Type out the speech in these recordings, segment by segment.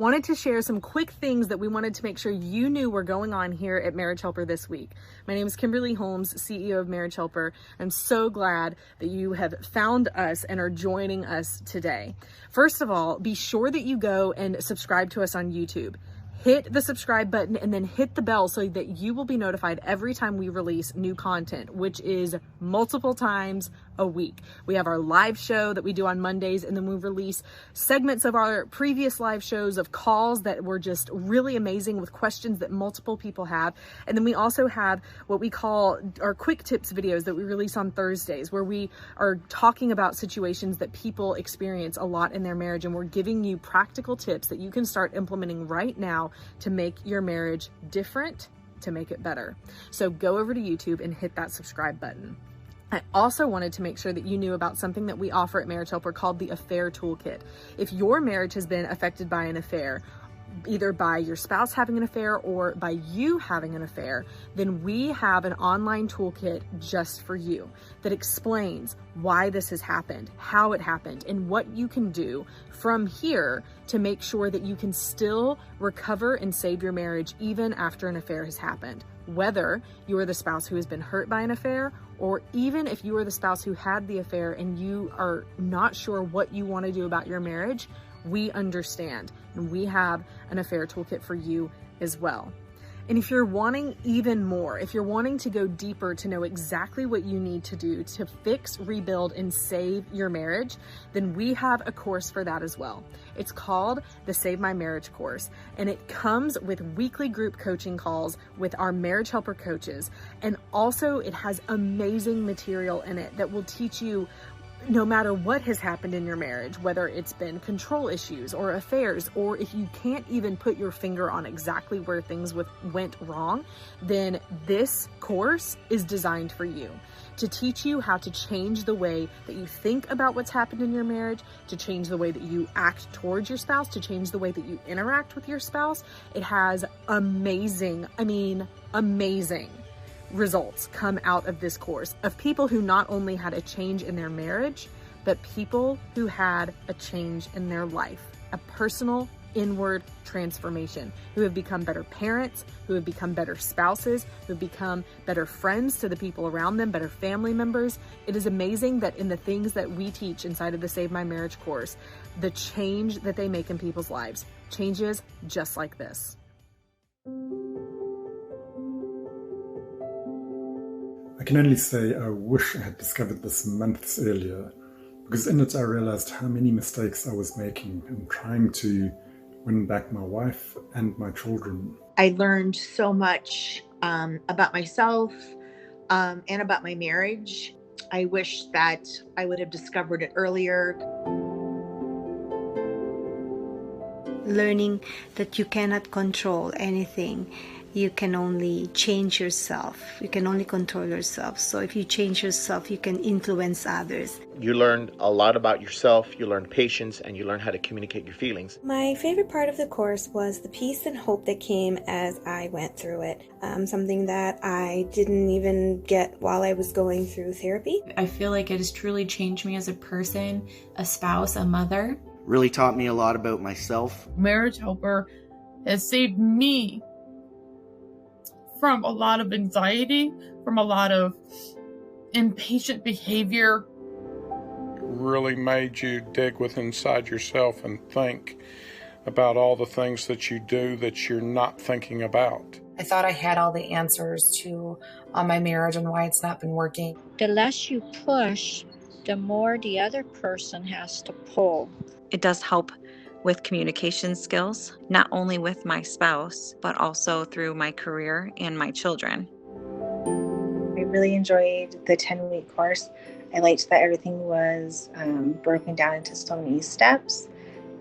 wanted to share some quick things that we wanted to make sure you knew were going on here at Marriage Helper this week. My name is Kimberly Holmes, CEO of Marriage Helper. I'm so glad that you have found us and are joining us today. First of all, be sure that you go and subscribe to us on YouTube. Hit the subscribe button and then hit the bell so that you will be notified every time we release new content, which is multiple times a week. We have our live show that we do on Mondays, and then we release segments of our previous live shows of calls that were just really amazing with questions that multiple people have. And then we also have what we call our quick tips videos that we release on Thursdays, where we are talking about situations that people experience a lot in their marriage, and we're giving you practical tips that you can start implementing right now to make your marriage different, to make it better. So go over to YouTube and hit that subscribe button. I also wanted to make sure that you knew about something that we offer at Marriage Helper called the Affair Toolkit. If your marriage has been affected by an affair, either by your spouse having an affair or by you having an affair, then we have an online toolkit just for you that explains why this has happened, how it happened, and what you can do from here to make sure that you can still recover and save your marriage even after an affair has happened. Whether you are the spouse who has been hurt by an affair, or even if you are the spouse who had the affair and you are not sure what you want to do about your marriage, we understand, and we have an affair toolkit for you as well. And if you're wanting even more, if you're wanting to go deeper to know exactly what you need to do to fix, rebuild, and save your marriage, then we have a course for that as well. It's called the Save My Marriage course, and it comes with weekly group coaching calls with our Marriage Helper coaches. And also it has amazing material in it that will teach you, no matter what has happened in your marriage, whether it's been control issues or affairs, or if you can't even put your finger on exactly where things went wrong, then this course is designed for you to teach you how to change the way that you think about what's happened in your marriage, to change the way that you act towards your spouse, to change the way that you interact with your spouse. It has amazing results come out of this course of people who not only had a change in their marriage, but people who had a change in their life, a personal inward transformation, who have become better parents, who have become better spouses, who have become better friends to the people around them, better family members. It is amazing that in the things that we teach inside of the Save My Marriage course, the change that they make in people's lives changes just like this. I can only say I wish I had discovered this months earlier, because in it I realized how many mistakes I was making in trying to win back my wife and my children. I learned so much about myself and about my marriage. I wish that I would have discovered it earlier. Learning that you cannot control anything. You can only change yourself. You can only control yourself. So if you change yourself, you can influence others. You learned a lot about yourself, you learned patience, and you learned how to communicate your feelings. My favorite part of the course was the peace and hope that came as I went through it. Something that I didn't even get while I was going through therapy. I feel like it has truly changed me as a person, a spouse, a mother. Really taught me a lot about myself. Marriage Helper has saved me from a lot of anxiety, from a lot of impatient behavior. Really made you dig within inside yourself and think about all the things that you do that you're not thinking about. I thought I had all the answers to my marriage and why it's not been working. The less you push, the more the other person has to pull. It does help with communication skills, not only with my spouse, but also through my career and my children. I really enjoyed the 10-week course. I liked that everything was broken down into so many steps,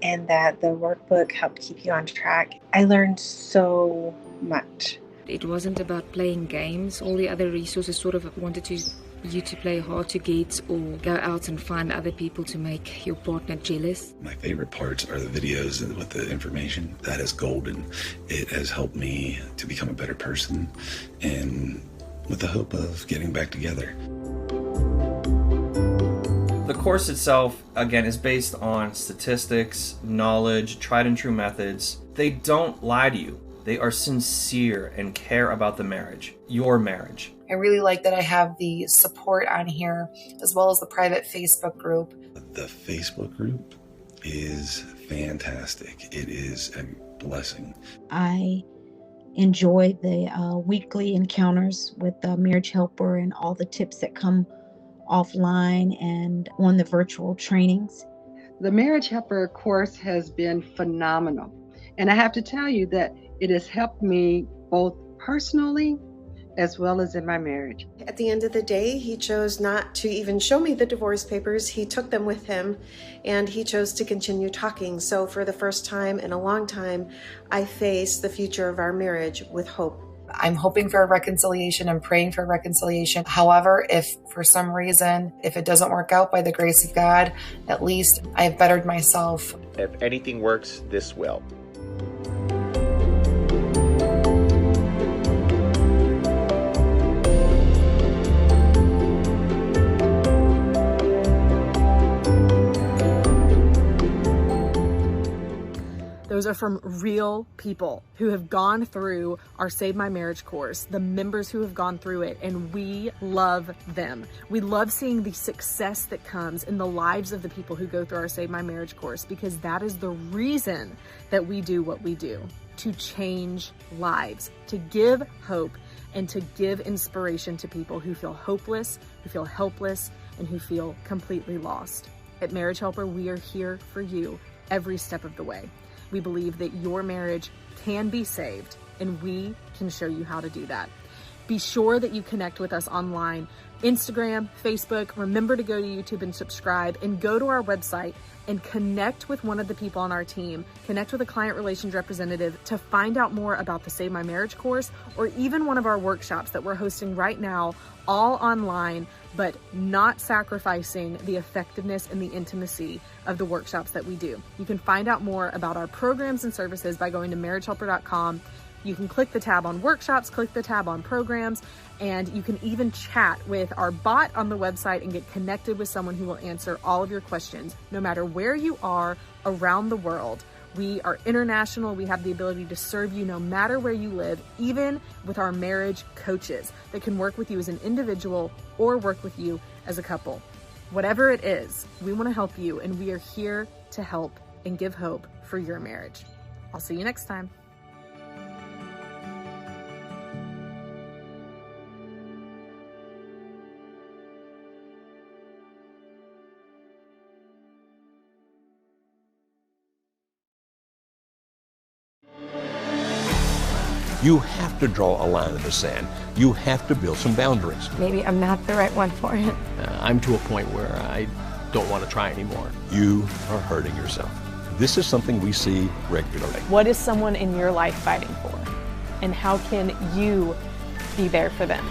and that the workbook helped keep you on track. I learned so much. It wasn't about playing games. All the other resources sort of wanted you to play hard to get or go out and find other people to make your partner jealous. My favorite parts are the videos and with the information. That is golden. It has helped me to become a better person, and with the hope of getting back together. The course itself, again, is based on statistics, knowledge, tried and true methods. They don't lie to you. They are sincere and care about the marriage, your marriage. I really like that I have the support on here, as well as the private Facebook group. The Facebook group is fantastic. It is a blessing. I enjoy the weekly encounters with the Marriage Helper and all the tips that come offline and on the virtual trainings. The Marriage Helper course has been phenomenal. And I have to tell you that it has helped me both personally as well as in my marriage. At the end of the day, he chose not to even show me the divorce papers. He took them with him and he chose to continue talking. So for the first time in a long time, I face the future of our marriage with hope. I'm hoping for a reconciliation and praying for reconciliation. However, if for some reason, if it doesn't work out by the grace of God, at least I have bettered myself. If anything works, this will. Those are from real people who have gone through our Save My Marriage course, the members who have gone through it, and we love them. We love seeing the success that comes in the lives of the people who go through our Save My Marriage course, because that is the reason that we do what we do, to change lives, to give hope and to give inspiration to people who feel hopeless, who feel helpless, and who feel completely lost. At Marriage Helper, we are here for you every step of the way. We believe that your marriage can be saved, and we can show you how to do that. Be sure that you connect with us online, Instagram, Facebook. Remember to go to YouTube and subscribe, and go to our website and connect with one of the people on our team. Connect with a client relations representative to find out more about the Save My Marriage course, or even one of our workshops that we're hosting right now, all online, but not sacrificing the effectiveness and the intimacy of the workshops that we do. You can find out more about our programs and services by going to marriagehelper.com. You can click the tab on workshops, click the tab on programs, and you can even chat with our bot on the website and get connected with someone who will answer all of your questions, no matter where you are around the world. We are international. We have the ability to serve you no matter where you live, even with our marriage coaches that can work with you as an individual or work with you as a couple. Whatever it is, we want to help you, and we are here to help and give hope for your marriage. I'll see you next time. You have to draw a line in the sand. You have to build some boundaries. Maybe I'm not the right one for him. I'm to a point where I don't want to try anymore. You are hurting yourself. This is something we see regularly. What is someone in your life fighting for? And how can you be there for them?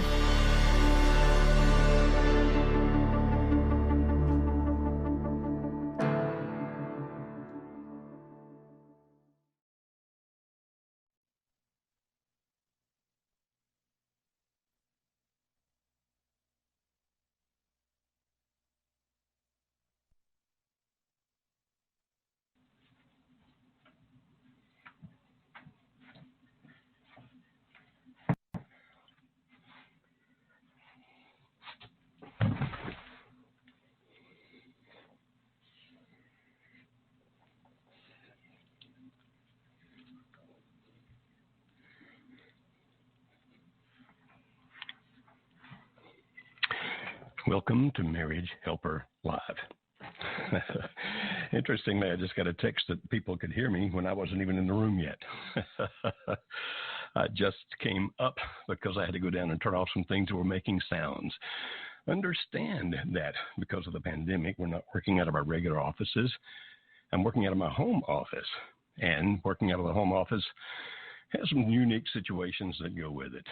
Welcome to Marriage Helper Live. Interestingly, I just got a text that people could hear me when I wasn't even in the room yet. I just came up because I had to go down and turn off some things that were making sounds. Understand that because of the pandemic, we're not working out of our regular offices. I'm working out of my home office, and working out of the home office has some unique situations that go with it.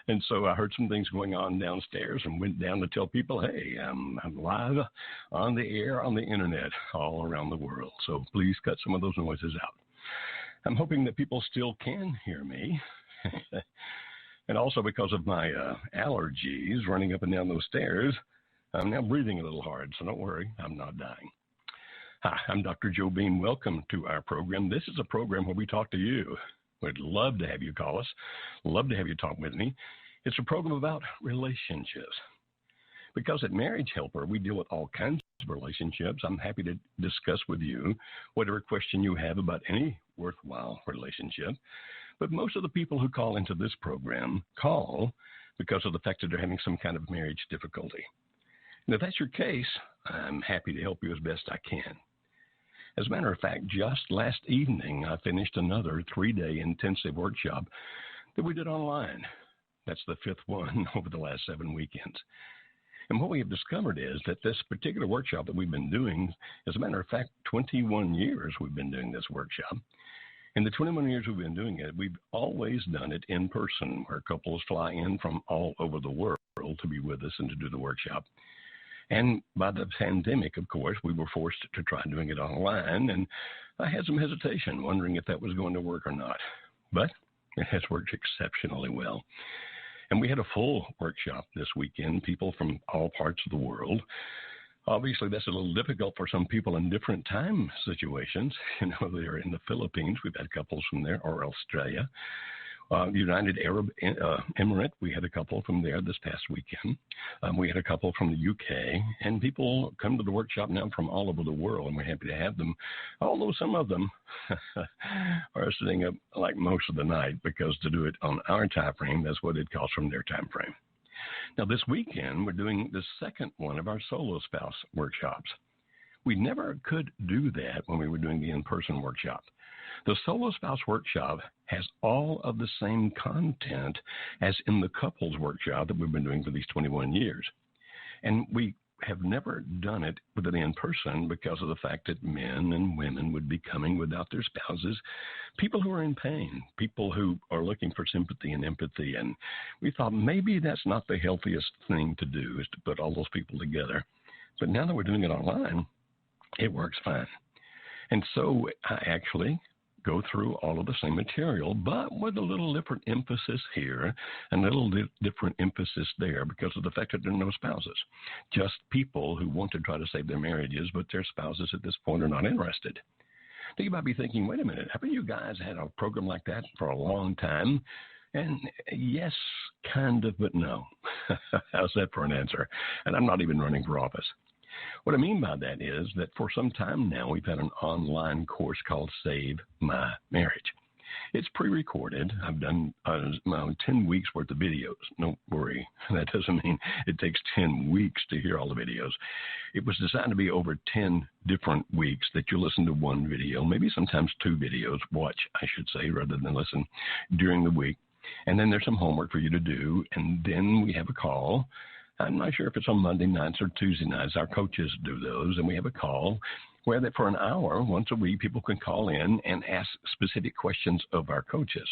And so I heard some things going on downstairs and went down to tell people, hey, I'm live on the air, on the internet, all around the world. So please cut some of those noises out. I'm hoping that people still can hear me. And also because of my allergies running up and down those stairs, I'm now breathing a little hard, so don't worry, I'm not dying. Hi, I'm Dr. Joe Beam. Welcome to our program. This is a program where we talk to you. We'd love to have you call us, love to have you talk with me. It's a program about relationships. Because at Marriage Helper, we deal with all kinds of relationships. I'm happy to discuss with you whatever question you have about any worthwhile relationship. But most of the people who call into this program call because of the fact that they're having some kind of marriage difficulty. And if that's your case, I'm happy to help you as best I can. As a matter of fact, just last evening, I finished another 3-day intensive workshop that we did online. That's the 5th one over the last 7 weekends. And what we have discovered is that this particular workshop that we've been doing, as a matter of fact, 21 years we've been doing this workshop. In the 21 years we've been doing it, we've always done it in person, where couples fly in from all over the world to be with us and to do the workshop. And by the pandemic, of course, we were forced to try doing it online, and I had some hesitation, wondering if that was going to work or not. But it has worked exceptionally well. And we had a full workshop this weekend, people from all parts of the world. Obviously, that's a little difficult for some people in different time situations. You know, they're in the Philippines. We've had couples from there, or Australia. United Arab Emirate, we had a couple from there this past weekend. We had a couple from the UK, and people come to the workshop now from all over the world, and we're happy to have them, although some of them are sitting up like most of the night, because to do it on our time frame, that's what it costs from their time frame. Now, this weekend, we're doing the second one of our solo spouse workshops. We never could do that when we were doing the in-person workshop. The Solo Spouse Workshop has all of the same content as in the couples workshop that we've been doing for these 21 years. And we have never done it with it in person because of the fact that men and women would be coming without their spouses, people who are in pain, people who are looking for sympathy and empathy. And we thought maybe that's not the healthiest thing to do, is to put all those people together. But now that we're doing it online, it works fine. And so I actually go through all of the same material, but with a little different emphasis here and a little different emphasis there because of the fact that there are no spouses. Just people who want to try to save their marriages, but their spouses at this point are not interested. Now, you might be thinking, wait a minute, haven't you guys had a program like that for a long time? And yes, kind of, but no. How's that for an answer? And I'm not even running for office. What I mean by that is that for some time now, we've had an online course called Save My Marriage. It's pre-recorded. I've done 10 weeks worth of videos. Don't worry. That doesn't mean it takes 10 weeks to hear all the videos. It was designed to be over 10 different weeks that you listen to one video, maybe sometimes 2 videos, watch, I should say, rather than listen during the week. And then there's some homework for you to do. And then we have a call. I'm not sure if it's on Monday nights or Tuesday nights. Our coaches do those, and we have a call where that for an hour, once a week, people can call in and ask specific questions of our coaches.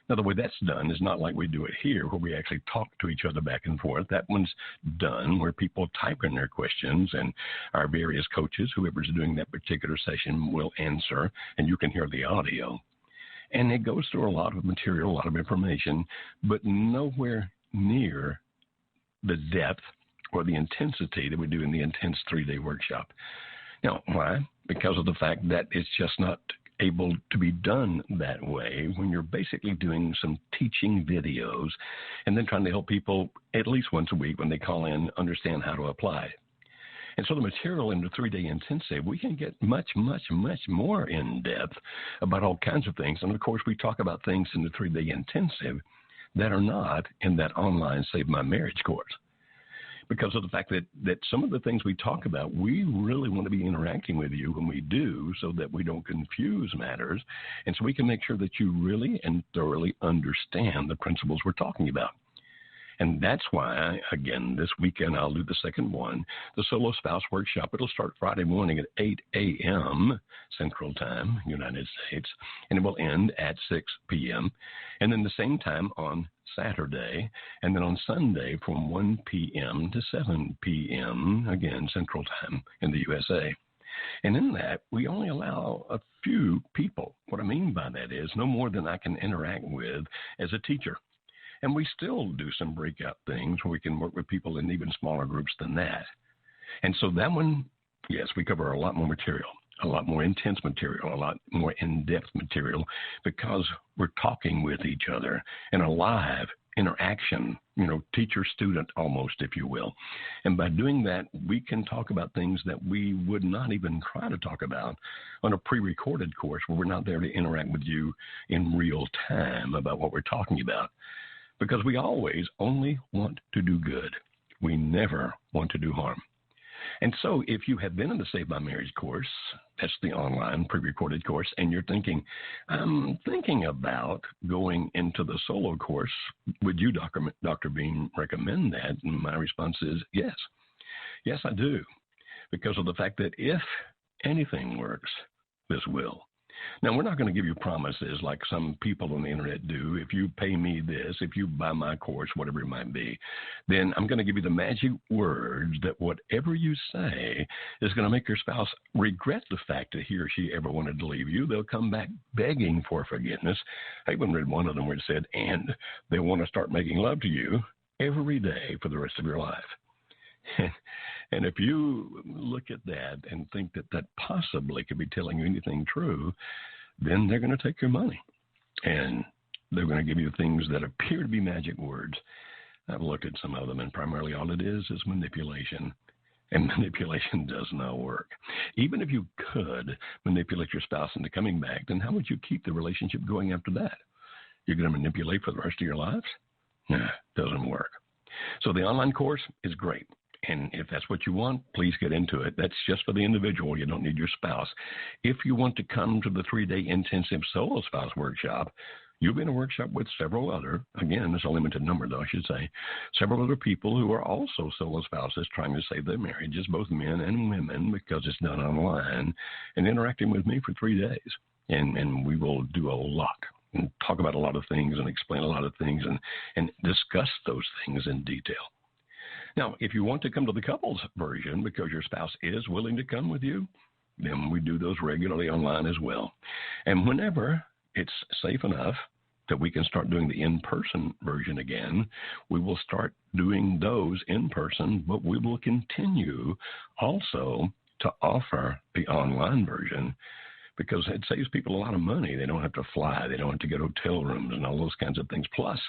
Now, the way that's done is not like we do it here, where we actually talk to each other back and forth. That one's done where people type in their questions, and our various coaches, whoever's doing that particular session, will answer, and you can hear the audio. And it goes through a lot of material, a lot of information, but nowhere near the depth or the intensity that we do in the intense 3-day workshop. Now, why? Because of the fact that it's just not able to be done that way when you're basically doing some teaching videos and then trying to help people at least once a week when they call in understand how to apply it. And so the material in the 3-day intensive, we can get much, much, much more in depth about all kinds of things. And of course, we talk about things in the 3-day intensive that are not in that online Save My Marriage course. Because of the fact that some of the things we talk about, we really want to be interacting with you when we do so that we don't confuse matters. And so we can make sure that you really and thoroughly understand the principles we're talking about. And that's why, again, this weekend I'll do the second one, the Solo Spouse Workshop. It'll start Friday morning at 8 a.m. Central Time, United States, and it will end at 6 p.m. And then the same time on Saturday, and then on Sunday from 1 p.m. to 7 p.m., again, Central Time in the USA. And in that, we only allow a few people. What I mean by that is no more than I can interact with as a teacher. And we still do some breakout things where we can work with people in even smaller groups than that. And so that one, yes, we cover a lot more material, a lot more intense material, a lot more in-depth material, because we're talking with each other in a live interaction, teacher-student almost, if you will. And by doing that, we can talk about things that we would not even try to talk about on a pre-recorded course where we're not there to interact with you in real time about what we're talking about. Because we always only want to do good. We never want to do harm. And so if you have been in the Save My Marriage course, that's the online pre-recorded course, and you're thinking, I'm thinking about going into the solo course, would you, Dr. Beam, recommend that? And my response is yes. Yes, I do. Because of the fact that if anything works, this will. Now, we're not going to give you promises like some people on the internet do. If you pay me this, if you buy my course, whatever it might be, then I'm going to give you the magic words that whatever you say is going to make your spouse regret the fact that he or she ever wanted to leave you. They'll come back begging for forgiveness. I even read one of them where it said, and they want to start making love to you every day for the rest of your life. And if you look at that and think that that possibly could be telling you anything true, then they're going to take your money. And they're going to give you things that appear to be magic words. I've looked at some of them, and primarily all it is manipulation. And manipulation does not work. Even if you could manipulate your spouse into coming back, then how would you keep the relationship going after that? You're going to manipulate for the rest of your lives? Nah, doesn't work. So the online course is great. And if that's what you want, please get into it. That's just for the individual. You don't need your spouse. If you want to come to the 3-day intensive solo spouse workshop, you'll be in a workshop with several other, again, it's a limited number though, I should say, several other people who are also solo spouses trying to save their marriages, both men and women, because it's done online, and interacting with me for 3 days. And we will do a lot and talk about a lot of things and explain a lot of things and discuss those things in detail. Now, if you want to come to the couples version because your spouse is willing to come with you, then we do those regularly online as well. And whenever it's safe enough that we can start doing the in-person version again, we will start doing those in person, but we will continue also to offer the online version because it saves people a lot of money. They don't have to fly. They don't have to get hotel rooms and all those kinds of things. Plus,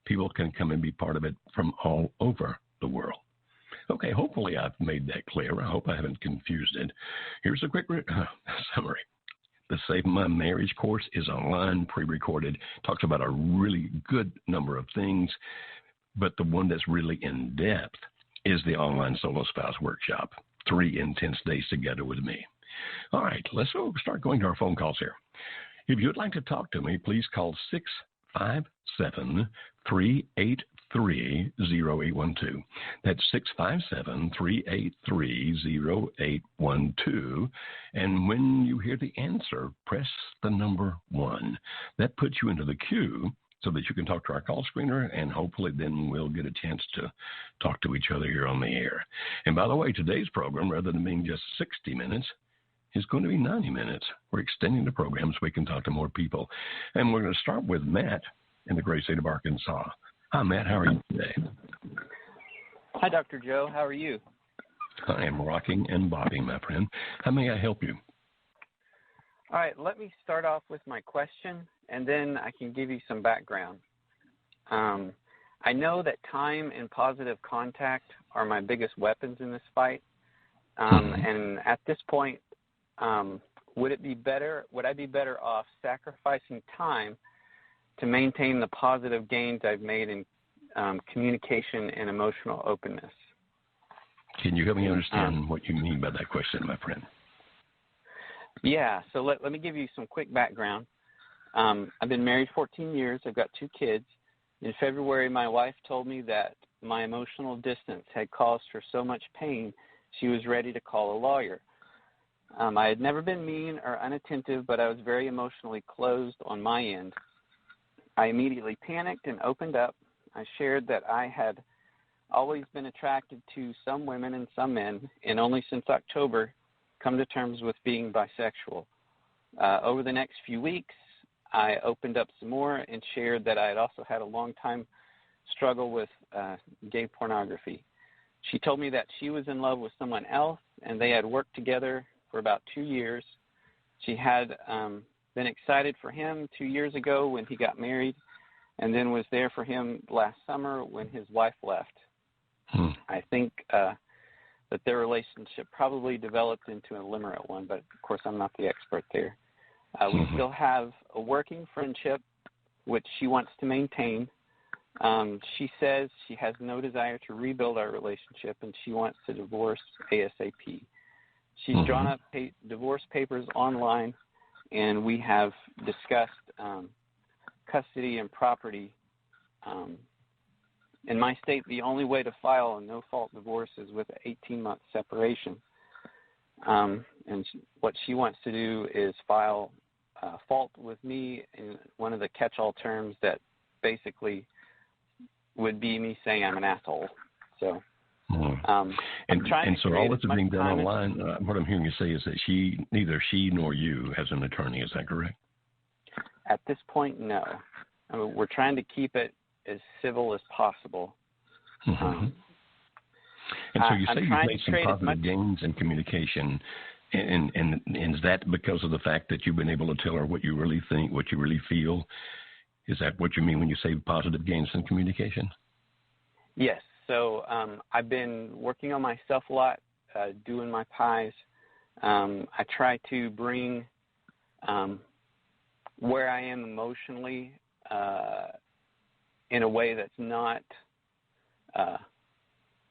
people can come and be part of it from all over the world. Okay, hopefully I've made that clear. I hope I haven't confused it. Here's a quick summary. The Save My Marriage course is online, pre-recorded, talks about a really good number of things, but the one that's really in-depth is the online solo spouse workshop, 3 intense days together with me. All right, let's start going to our phone calls here. If you'd like to talk to me, please call 657-383-0812. That's 657-383-0812. And when you hear the answer, press the number 1. That puts you into the queue so that you can talk to our call screener, and hopefully then we'll get a chance to talk to each other here on the air. And by the way, today's program, rather than being just 60 minutes, is going to be 90 minutes. We're extending the program so we can talk to more people. And we're going to start with Matt in the great state of Arkansas. Hi, Matt. How are you today? Hi, Dr. Joe. How are you? I am rocking and bobbing, my friend. How may I help you? All right. Let me start off with my question, and then I can give you some background. I know that time and positive contact are my biggest weapons in this fight. And at this point, would I be better off sacrificing time to maintain the positive gains I've made in communication and emotional openness? Can you help me understand what you mean by that question, my friend? Yeah, so let me give you some quick background. I've been married 14 years. I've got 2 kids. In February, my wife told me that my emotional distance had caused her so much pain, she was ready to call a lawyer. I had never been mean or unattentive, but I was very emotionally closed on my end. I immediately panicked and opened up. I shared that I had always been attracted to some women and some men, and only since October come to terms with being bisexual. Over the next few weeks, I opened up some more and shared that I had also had a long time struggle with gay pornography. She told me that she was in love with someone else, and they had worked together for about 2 years. She had been excited for him 2 years ago when he got married, and then was there for him last summer when his wife left. I think that their relationship probably developed into a limerent one, but of course I'm not the expert there. We still have a working friendship, which she wants to maintain. She says she has no desire to rebuild our relationship, and she wants to divorce ASAP. She's drawn up divorce papers online, and we have discussed custody and property. In my state, the only way to file a no-fault divorce is with an 18-month separation. And what she wants to do is file fault with me in one of the catch-all terms that basically would be me saying I'm an asshole. So, and so all this is being done online. What I'm hearing you say is that neither she nor you has an attorney. Is that correct? At this point, no. I mean, we're trying to keep it as civil as possible. And so you say you've made some positive gains in communication, and is that because of the fact that you've been able to tell her what you really think, what you really feel? Is that what you mean when you say positive gains in communication? Yes. So I've been working on myself a lot, doing my pies. I try to bring where I am emotionally in a way that's not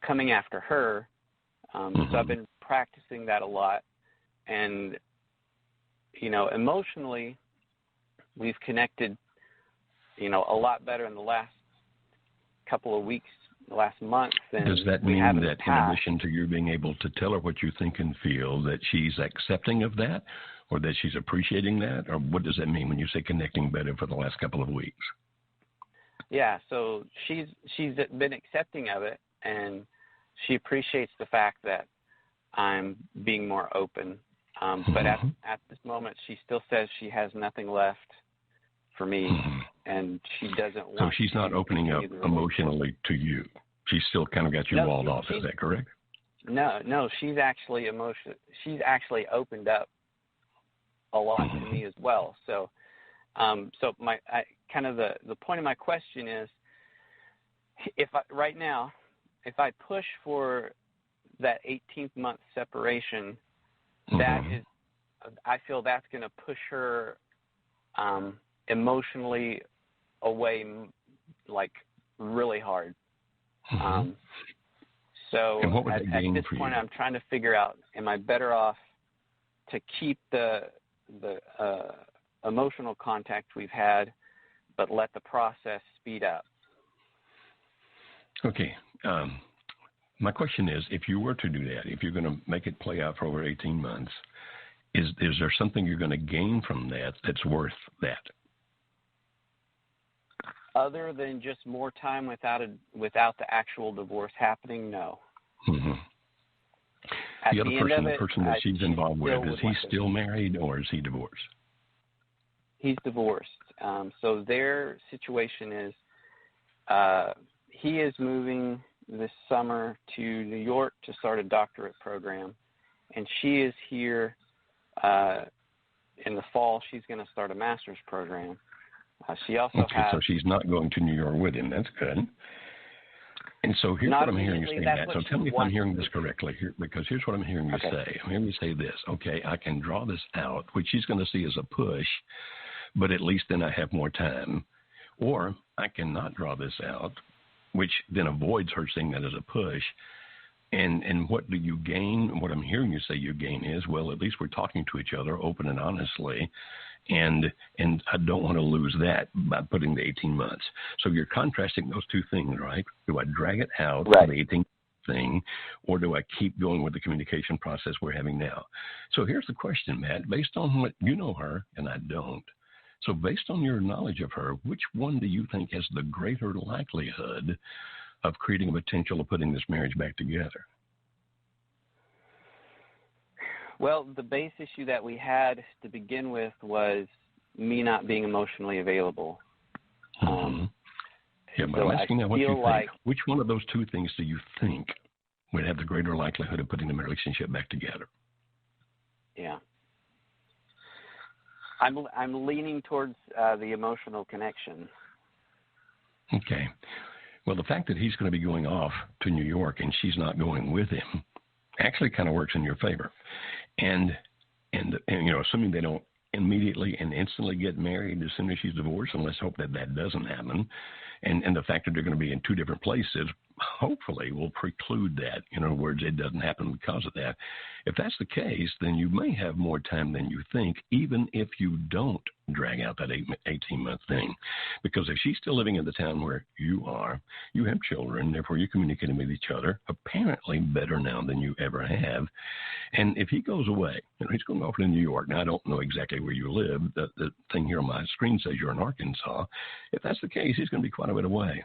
coming after her. So I've been practicing that a lot. And, emotionally, we've connected, a lot better in the last couple of weeks, the last month. Does that mean that in addition to you being able to tell her what you think and feel, that she's accepting of that, or that she's appreciating that? Or what does that mean when you say connecting better for the last couple of weeks? Yeah, so she's been accepting of it, and she appreciates the fact that I'm being more open. But at this moment, she still says she has nothing left for me, and she doesn't want. So she's not opening up emotionally to you. She's still kind of got you walled off. Is that correct? No. She's actually She's actually opened up a lot to me as well. So, the point of my question is, if I push for that 18th month separation, that is, I feel that's going to push her emotionally away, like really hard. So at this point, I'm trying to figure out: am I better off to keep the emotional contact we've had, but let the process speed up? Okay. My question is, if you were to do that, if you're going to make it play out for over 18 months, is there something you're going to gain from that that's worth that? Other than just more time without the actual divorce happening, no. The other person, the person that she's involved with, is he still married or is he divorced? He's divorced. So their situation is he is moving this summer to New York to start a doctorate program, and she is here in the fall. She's going to start a master's program. She also has. So she's not going to New York with him. That's good. And so here's what I'm hearing you say that. So tell me if I'm hearing this correctly here, because here's what I'm hearing you say. I'm hearing you say this. Okay, I can draw this out, which she's going to see as a push, but at least then I have more time. Or I cannot draw this out, which then avoids her seeing that as a push. And what do you gain? What I'm hearing you say you gain is, well, at least we're talking to each other open and honestly, and I don't want to lose that by putting the 18 months. So you're contrasting those two things, right? Do I drag it out to the 18 thing, or do I keep going with the communication process we're having now? So here's the question, Matt. Based on what you know her, and I don't, so based on your knowledge of her, which one do you think has the greater likelihood of creating a potential of putting this marriage back together? Well, the base issue that we had to begin with was me not being emotionally available. Yeah, but so I'm asking now what you think. Like, which one of those two things do you think would have the greater likelihood of putting the relationship back together? Yeah. I'm leaning towards the emotional connection. Okay. Well, the fact that he's going to be going off to New York and she's not going with him actually kind of works in your favor. And you know, assuming they don't immediately and instantly get married as soon as she's divorced, and let's hope that that doesn't happen. And the fact that they're going to be in two different places hopefully will preclude that. In other words, it doesn't happen because of that. If that's the case, then you may have more time than you think, even if you don't drag out that 18-month thing. Because if she's still living in the town where you are, you have children, therefore you're communicating with each other, apparently better now than you ever have. And if he goes away, you know, he's going off to New York. Now, I don't know exactly where you live. The thing here on my screen says you're in Arkansas. If that's the case, he's going to be quite a bit away.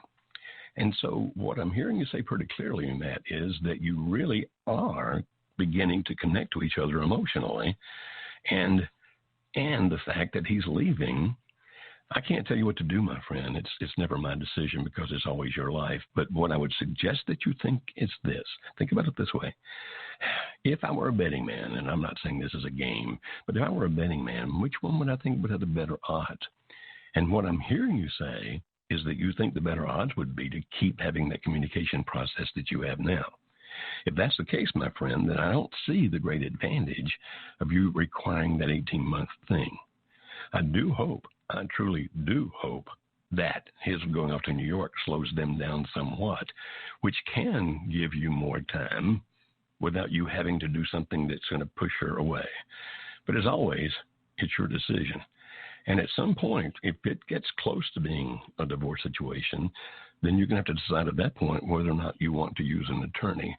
And so what I'm hearing you say pretty clearly in that is that you really are beginning to connect to each other emotionally. And the fact that he's leaving, I can't tell you what to do, my friend. It's never my decision because it's always your life. But what I would suggest that you think is this. Think about it this way. If I were a betting man, and I'm not saying this is a game, but if I were a betting man, which one would I think would have the better odds? And what I'm hearing you say is that you think the better odds would be to keep having that communication process that you have now. If that's the case, my friend, then I don't see the great advantage of you requiring that 18-month thing. I truly do hope that his going off to New York slows them down somewhat, which can give you more time without you having to do something that's going to push her away. But as always, it's your decision. And at some point, if it gets close to being a divorce situation, then you're going to have to decide at that point whether or not you want to use an attorney.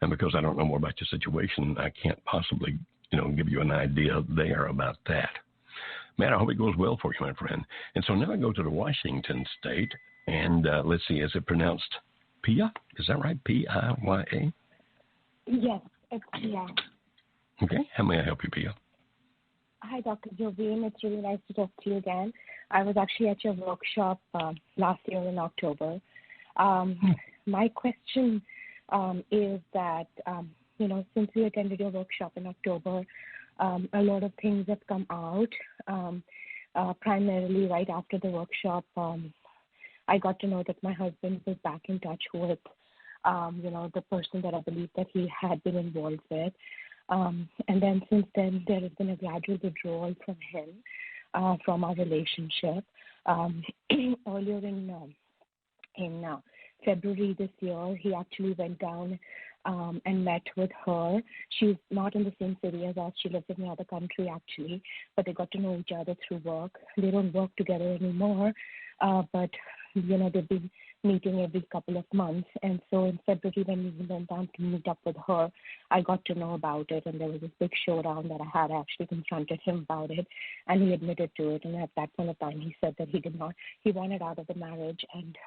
And because I don't know more about your situation, I can't possibly, give you an idea there about that. Man, I hope it goes well for you, my friend. And so now I go to the Washington state, and let's see, is it pronounced Pia? Is that right? P-I-Y-A? Yes, it's Pia. Okay. How may I help you, Pia? Hi, Dr. Jovine. It's really nice to talk to you again. I was actually at your workshop last year in October. My question is that, since we attended your workshop in October, a lot of things have come out. Primarily right after the workshop, I got to know that my husband was back in touch with, the person that I believe that he had been involved with. And then since then, there has been a gradual withdrawal from him, from our relationship. Earlier in February this year, he actually went down and met with her. She's not in the same city as us. She lives in another country, actually, but they got to know each other through work. They don't work together anymore, but, they've been meeting every couple of months. And so in February, when we went down to meet up with her, I got to know about it, and there was this big showdown that I had. I actually confronted him about it, and he admitted to it. And at that point of time, he said that he wanted out of the marriage, and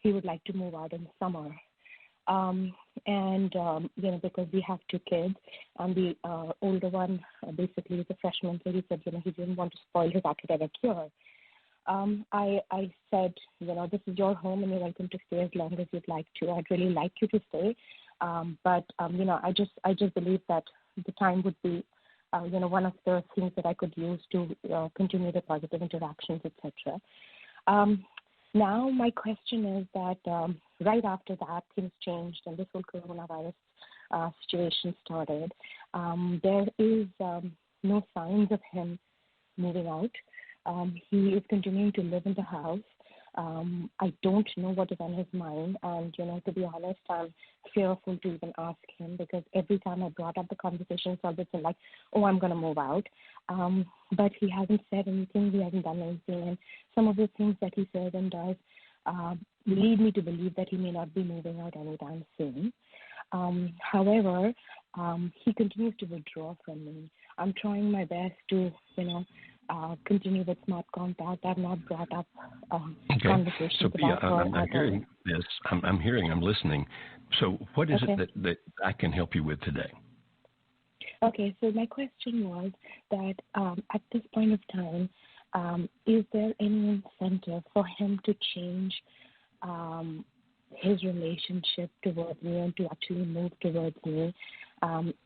he would like to move out in summer. Because we have two kids, and the older one basically is a freshman, so he said, he didn't want to spoil his academic year. I said, this is your home and you're welcome to stay as long as you'd like to. I'd really like you to stay. But I just believe that the time would be, one of the things that I could use to continue the positive interactions, etc. Now my question is that right after that, things changed and this whole coronavirus situation started. There is no signs of him moving out. He is continuing to live in the house. I don't know what is on his mind, and, to be honest, I'm fearful to even ask him because every time I brought up the conversation, it's always been like, oh, I'm going to move out. But he hasn't said anything. He hasn't done anything. And some of the things that he says and does lead me to believe that he may not be moving out anytime soon. However, he continues to withdraw from me. I'm trying my best to, continue with smart contact. I've not brought up conversations so, Pia, about her. I'm hearing this. I'm listening. So what is it that I can help you with today? Okay, so my question was that at this point of time, Is there any incentive for him to change his relationship towards me and to actually move towards me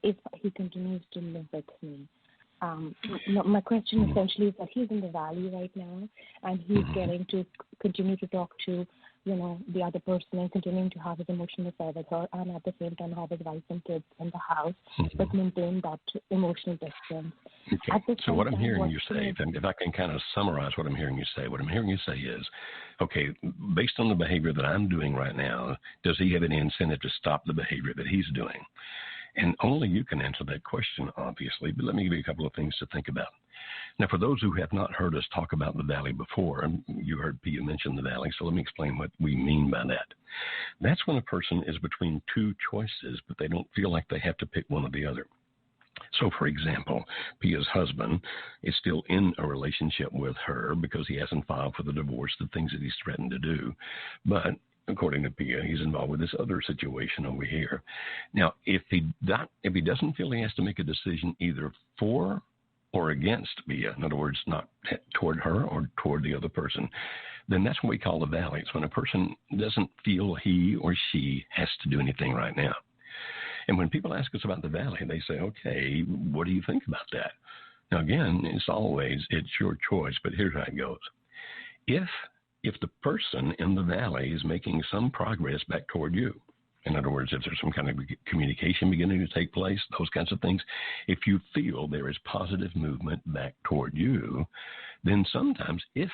if he continues to live with me? My question essentially is that he's in the valley right now, and he's getting to continue to talk to, the other person and continuing to have his emotional affair with her, and at the same time have his wife and kids in the house, but maintain that emotional distance. Okay. So what I'm hearing you say, if I can kind of summarize what I'm hearing you say, is, okay, based on the behavior that I'm doing right now, does he have any incentive to stop the behavior that he's doing? And only you can answer that question, obviously, but let me give you a couple of things to think about. Now, for those who have not heard us talk about the valley before, you heard Pia mention the valley, so let me explain what we mean by that. That's when a person is between two choices, but they don't feel like they have to pick one or the other. So, for example, Pia's husband is still in a relationship with her because he hasn't filed for the divorce, the things that he's threatened to do. But according to Pia, he's involved with this other situation over here. Now, if he doesn't feel he has to make a decision either for or against Pia, in other words, not toward her or toward the other person, then that's what we call the valley. It's when a person doesn't feel he or she has to do anything right now. And when people ask us about the valley, they say, okay, what do you think about that? Now, again, it's your choice, but here's how it goes. If the person in the valley is making some progress back toward you, in other words, if there's some kind of communication beginning to take place, those kinds of things, if you feel there is positive movement back toward you, then sometimes if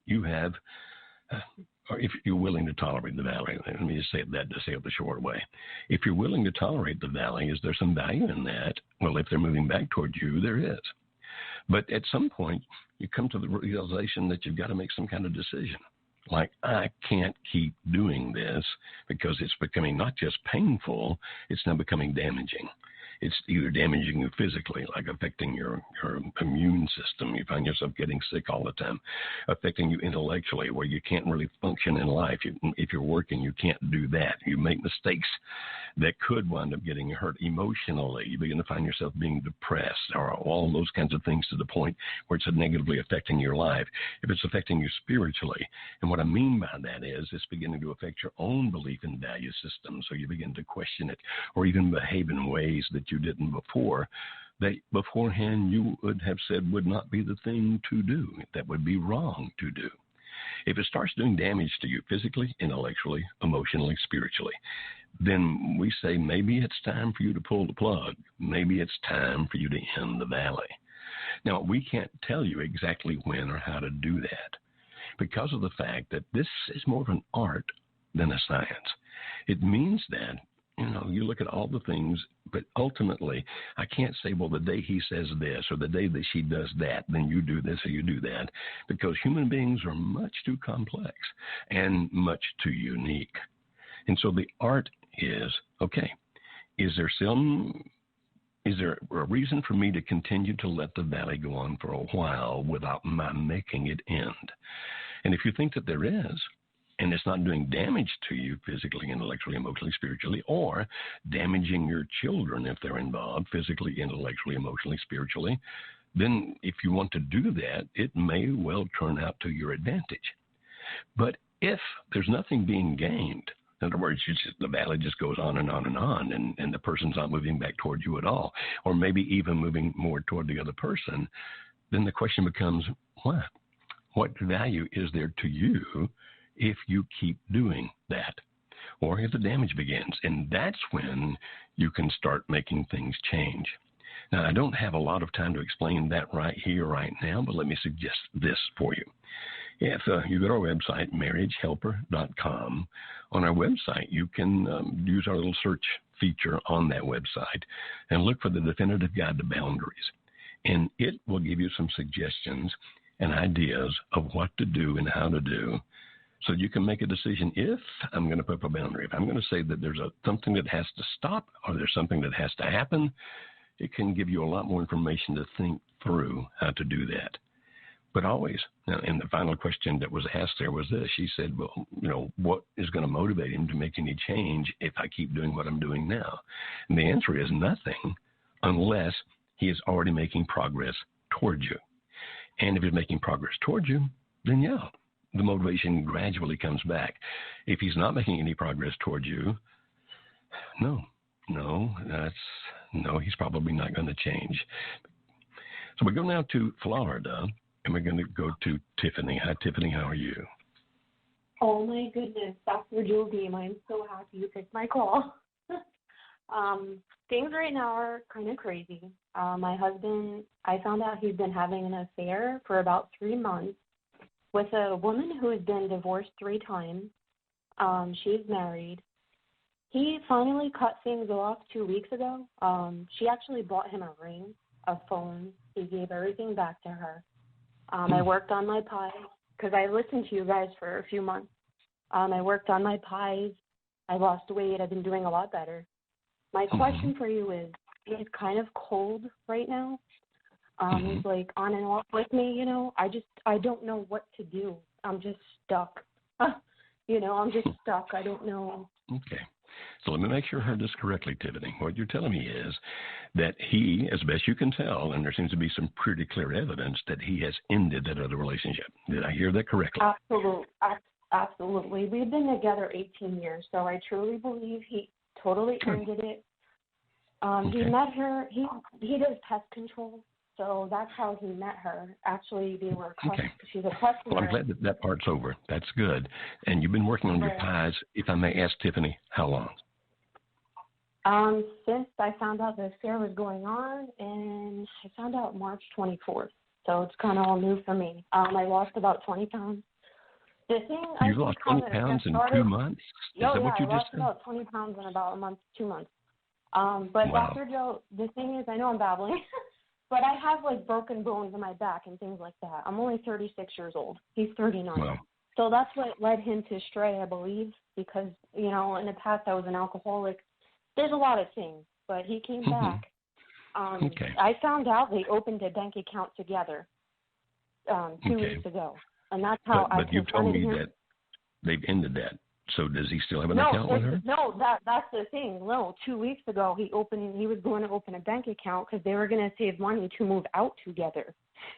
you have, or if you're willing to tolerate the valley, let me just say it the short way. If you're willing to tolerate the valley, is there some value in that? Well, if they're moving back toward you, there is. But at some point, you come to the realization that you've got to make some kind of decision. Like, I can't keep doing this because it's becoming not just painful, it's now becoming damaging. It's either damaging you physically, like affecting your immune system. You find yourself getting sick all the time. Affecting you intellectually, where you can't really function in life. If you're working, you can't do that. You make mistakes that could wind up getting you hurt emotionally. You begin to find yourself being depressed, or all those kinds of things, to the point where it's negatively affecting your life. If it's affecting you spiritually, and what I mean by that is it's beginning to affect your own belief and value system, so you begin to question it, or even behave in ways that you didn't before, that beforehand you would have said would not be the thing to do, that would be wrong to do. If it starts doing damage to you physically, intellectually, emotionally, spiritually, then we say maybe it's time for you to pull the plug. Maybe it's time for you to end the valley. Now, we can't tell you exactly when or how to do that because of the fact that this is more of an art than a science. It means that you look at all the things, but ultimately, I can't say, well, the day he says this or the day that she does that, then you do this or you do that, because human beings are much too complex and much too unique. And so the art is, okay, is there a reason for me to continue to let the valley go on for a while without my making it end? And if you think that there is, and it's not doing damage to you physically, intellectually, emotionally, spiritually, or damaging your children if they're involved physically, intellectually, emotionally, spiritually, then if you want to do that, it may well turn out to your advantage. But if there's nothing being gained, in other words, the valley just goes on and on and on, and the person's not moving back toward you at all, or maybe even moving more toward the other person, then the question becomes, what? What value is there to you if you keep doing that, or if the damage begins? And that's when you can start making things change. Now, I don't have a lot of time to explain that right here, right now, but let me suggest this for you. If you go to our website, marriagehelper.com, on our website, you can use our little search feature on that website and look for the Definitive Guide to Boundaries. And it will give you some suggestions and ideas of what to do and how to do, so you can make a decision. If I'm going to put up a boundary, if I'm going to say that there's something that has to stop or there's something that has to happen, it can give you a lot more information to think through how to do that. But always, now, and the final question that was asked there was this. She said, well, what is going to motivate him to make any change if I keep doing what I'm doing now? And the answer is nothing, unless he is already making progress towards you. And if he's making progress towards you, then yeah, the motivation gradually comes back. If he's not making any progress towards you, no, he's probably not going to change. So we go now to Florida, and we're going to go to Tiffany. Hi, Tiffany. How are you? Oh, my goodness. Dr. Joe Beam, I'm so happy you picked my call. Things right now are kind of crazy. My husband, I found out he's been having an affair for about 3 months with a woman who has been divorced 3 times. She's married. He finally cut things off 2 weeks ago. She actually bought him a ring, a phone. He gave everything back to her. I worked on my pies because I listened to you guys for a few months. I worked on my pies. I lost weight. I've been doing a lot better. My question for you is, he's kind of cold right now. He's like on and off with me, you know. I don't know what to do. I'm just stuck. I'm just stuck. I don't know. Okay. So let me make sure I heard this correctly, Tiffany. What you're telling me is that he, as best you can tell, and there seems to be some pretty clear evidence that he has ended that other relationship. Did I hear that correctly? Absolutely. We've been together 18 years, so I truly believe he totally ended it. He met her. He does pest control, so that's how he met her. Actually, they were she's a customer. Well, I'm glad that part's over. That's good. And you've been working on your pies, if I may ask, Tiffany, how long? Since I found out the affair was going on, and I found out March 24th, so it's kind of all new for me. I lost about 20 pounds. You lost 20 pounds in 2 months? Is that what you just said? I lost about 20 pounds in about a month, 2 months. But wow. Dr. Joe, the thing is, I know I'm babbling, but I have like broken bones in my back and things like that. I'm only 36 years old. He's 39. Wow. So that's what led him to stray, I believe, because, in the past I was an alcoholic. There's a lot of things, but he came back. I found out they opened a bank account together 2 weeks ago. And that's how but you've told me that they've ended that. So does he still have an account with her? No, that's the thing. No, 2 weeks ago he was going to open a bank account because they were going to save money to move out together.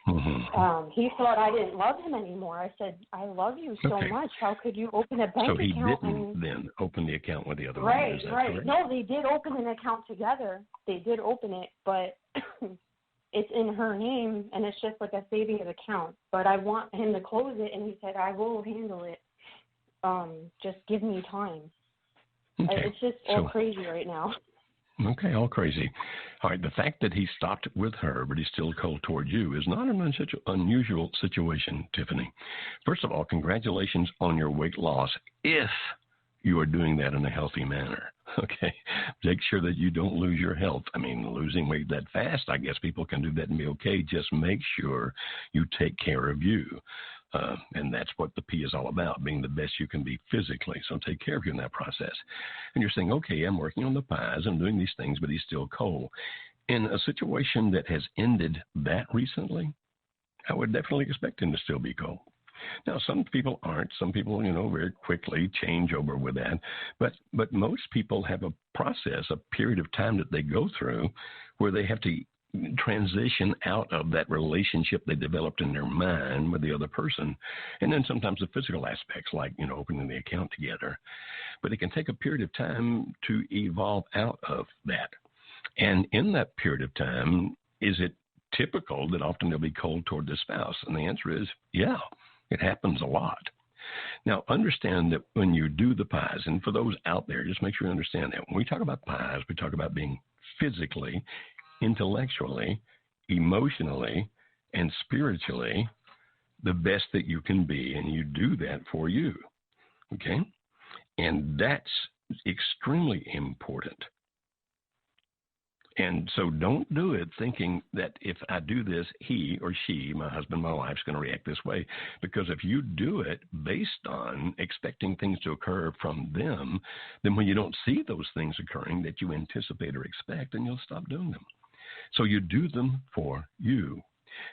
He thought I didn't love him anymore. I said, I love you so much. How could you open a bank account? So he didn't then open the account with the other woman. Is that right. correct? No, they did open an account together. They did open it, but it's in her name, and it's just like a savings account. But I want him to close it, and he said, I will handle it. Just give me time. It's just all crazy right now. Okay, all crazy. All right, the fact that he stopped with her, but he's still cold toward you, is not an unusual situation, Tiffany. First of all, congratulations on your weight loss, if you are doing that in a healthy manner. Okay, make sure that you don't lose your health. I mean, losing weight that fast, I guess people can do that and be okay. Just make sure you take care of you. And that's what the P is all about, being the best you can be physically. So take care of you in that process. And you're saying, okay, I'm working on the pies, I'm doing these things, but he's still cold. In a situation that has ended that recently, I would definitely expect him to still be cold. Now, some people aren't. Some people, very quickly change over with that. But most people have a process, a period of time that they go through where they have to transition out of that relationship they developed in their mind with the other person. And then sometimes the physical aspects, like, opening the account together. But it can take a period of time to evolve out of that. And in that period of time, is it typical that often they'll be cold toward the spouse? And the answer is, yeah, it happens a lot. Now, understand that when you do the pies, and for those out there, just make sure you understand that. When we talk about pies, we talk about being physically, intellectually, emotionally, and spiritually the best that you can be, and you do that for you, okay? And that's extremely important. And so don't do it thinking that if I do this, he or she, my husband, my wife, is going to react this way. Because if you do it based on expecting things to occur from them, then when you don't see those things occurring that you anticipate or expect, then you'll stop doing them. So you do them for you.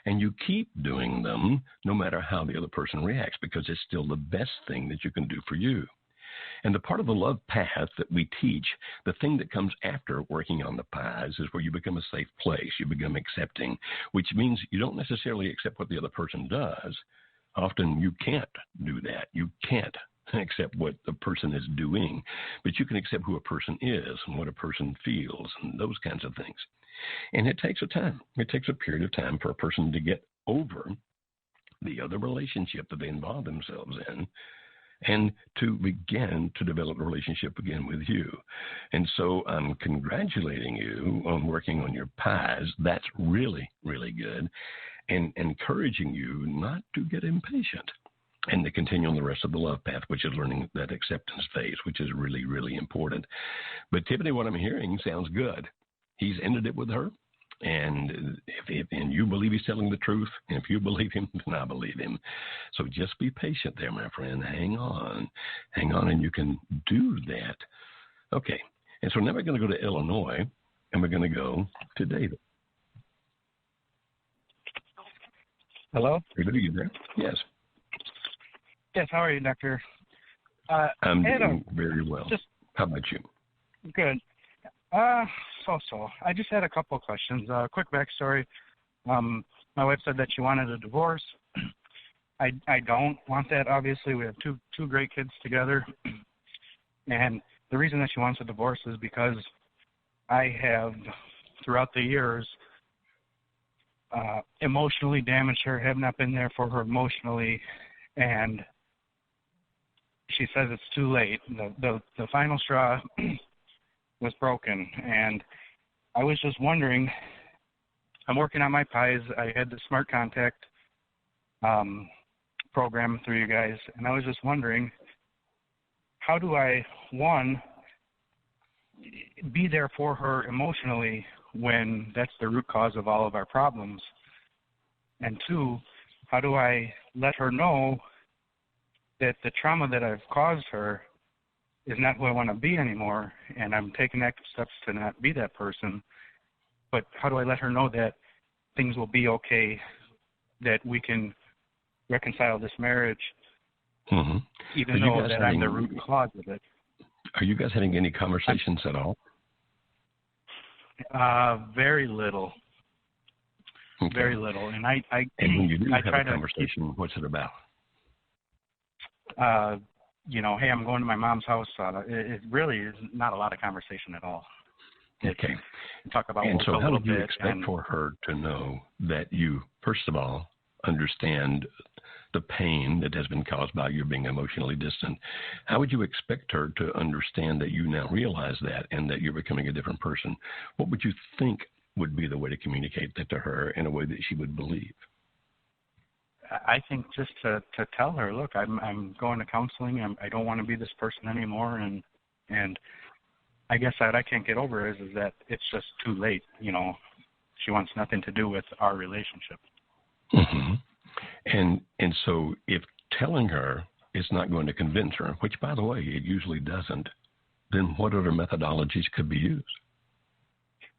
And you keep doing them no matter how the other person reacts, because it's still the best thing that you can do for you. And the part of the love path that we teach, the thing that comes after working on the pies is where you become a safe place. You become accepting, which means you don't necessarily accept what the other person does. Often you can't do that. You can't accept what the person is doing, but you can accept who a person is and what a person feels and those kinds of things. And it takes a time. It takes a period of time for a person to get over the other relationship that they involve themselves in and to begin to develop a relationship again with you. And so I'm congratulating you on working on your pies. That's really, really good. And encouraging you not to get impatient and to continue on the rest of the love path, which is learning that acceptance phase, which is really, really important. But Tiffany, what I'm hearing sounds good. He's ended it with her. And if you believe he's telling the truth, and if you believe him, then I believe him. So just be patient there, my friend. Hang on, and you can do that. Okay, and so now we're going to go to Illinois, and we're going to go to David. Hello? David, are you there? Yes. Yes, how are you, Doctor? I'm doing very well. How about you? Good. So. I just had a couple of questions. Quick backstory. My wife said that she wanted a divorce. I don't want that, obviously. We have two great kids together. And the reason that she wants a divorce is because I have, throughout the years, emotionally damaged her, have not been there for her emotionally, and she says it's too late. The final straw was broken, and I was just wondering, I'm working on my pies. I had the Smart Contact program through you guys, and I was just wondering, how do I, one, be there for her emotionally when that's the root cause of all of our problems? And two, how do I let her know that the trauma that I've caused her is not who I want to be anymore, and I'm taking active steps to not be that person? But how do I let her know that things will be okay, that we can reconcile this marriage, even though that I'm the root cause of it? Are you guys having any conversations at all? Very little. Okay. Very little. And I and when you do have try a conversation, what's it about? Hey, I'm going to my mom's house. It really is not a lot of conversation at all. Okay. Talk about and so a how little would you bit expect for her to know that you, first of all, understand the pain that has been caused by you being emotionally distant? How would you expect her to understand that you now realize that and that you're becoming a different person? What would you think would be the way to communicate that to her in a way that she would believe? I think just to tell her, look, I'm going to counseling. I don't want to be this person anymore, and I guess that I can't get over is that it's just too late. She wants nothing to do with our relationship. Mm-hmm. And so if telling her is not going to convince her, which, by the way, it usually doesn't, then what other methodologies could be used?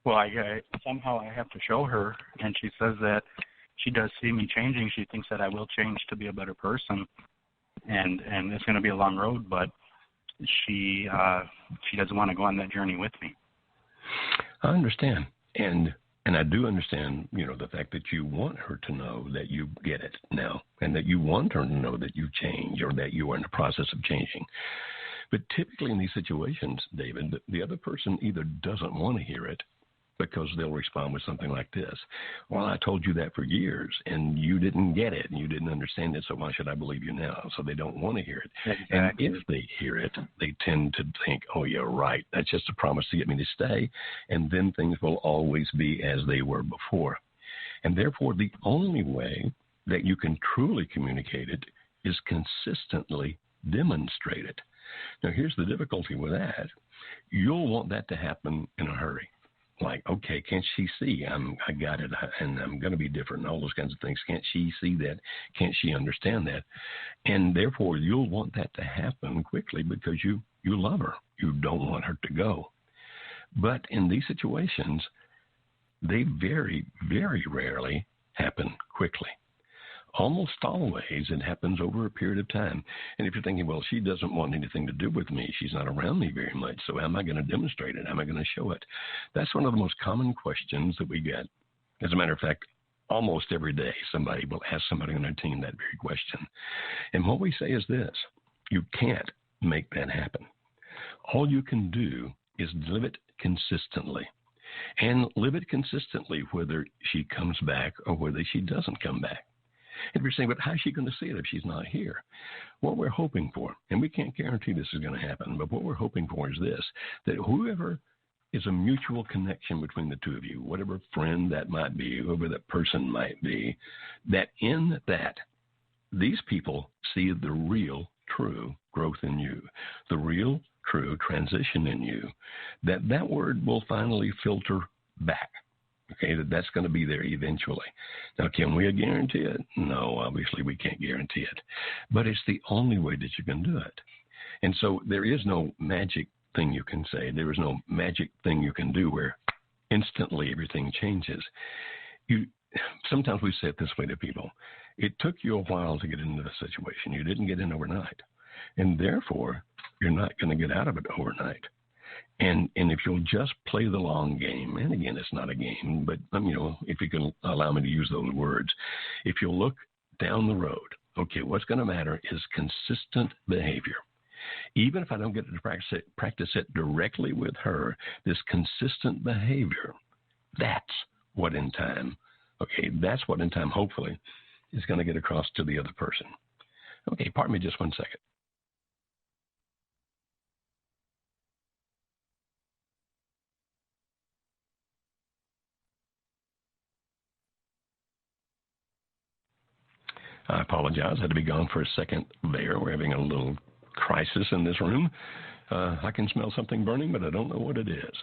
Well, somehow I have to show her, and she says that she does see me changing. She thinks that I will change to be a better person, and it's going to be a long road, but she doesn't want to go on that journey with me. I understand, and I do understand, the fact that you want her to know that you get it now, and that you want her to know that you change or that you are in the process of changing. But typically in these situations, David, the other person either doesn't want to hear it, because they'll respond with something like this: well, I told you that for years, and you didn't get it, and you didn't understand it, so why should I believe you now? So they don't want to hear it. Exactly. And if they hear it, they tend to think, oh, yeah, right, that's just a promise to get me to stay, and then things will always be as they were before. And therefore, the only way that you can truly communicate it is consistently demonstrate it. Now, here's the difficulty with that. You'll want that to happen in a hurry. Like, okay, can't she see I got it, and I'm going to be different, and all those kinds of things? Can't she see that? Can't she understand that? And therefore, you'll want that to happen quickly because you love her. You don't want her to go. But in these situations, they very, very rarely happen quickly. almost always it happens over a period of time. And if you're thinking, well, she doesn't want anything to do with me, she's not around me very much, so how am I going to demonstrate it? How am I going to show it? That's one of the most common questions that we get. As a matter of fact, almost every day somebody will ask somebody on their team that very question. And what we say is this: you can't make that happen. All you can do is live it consistently. And live it consistently whether she comes back or whether she doesn't come back. And you're saying, but how's she going to see it if she's not here? What we're hoping for, and we can't guarantee this is going to happen, but what we're hoping for is this, that whoever is a mutual connection between the two of you, whatever friend that might be, whoever that person might be, that in that, these people see the real, true growth in you, the real, true transition in you, that word will finally filter back. Okay, that's going to be there eventually. Now, can we guarantee it? No, obviously we can't guarantee it. But it's the only way that you can do it. And so there is no magic thing you can say. There is no magic thing you can do where instantly everything changes. Sometimes we say it this way to people. It took you a while to get into the situation. You didn't get in overnight. And therefore, you're not going to get out of it overnight. And if you'll just play the long game, and again, it's not a game, but, if you can allow me to use those words, if you'll look down the road, okay, what's going to matter is consistent behavior. Even if I don't get to practice it directly with her, this consistent behavior, that's what in time, hopefully, is going to get across to the other person. Okay, pardon me just 1 second. I apologize. I had to be gone for a second there. We're having a little crisis in this room. I can smell something burning, but I don't know what it is.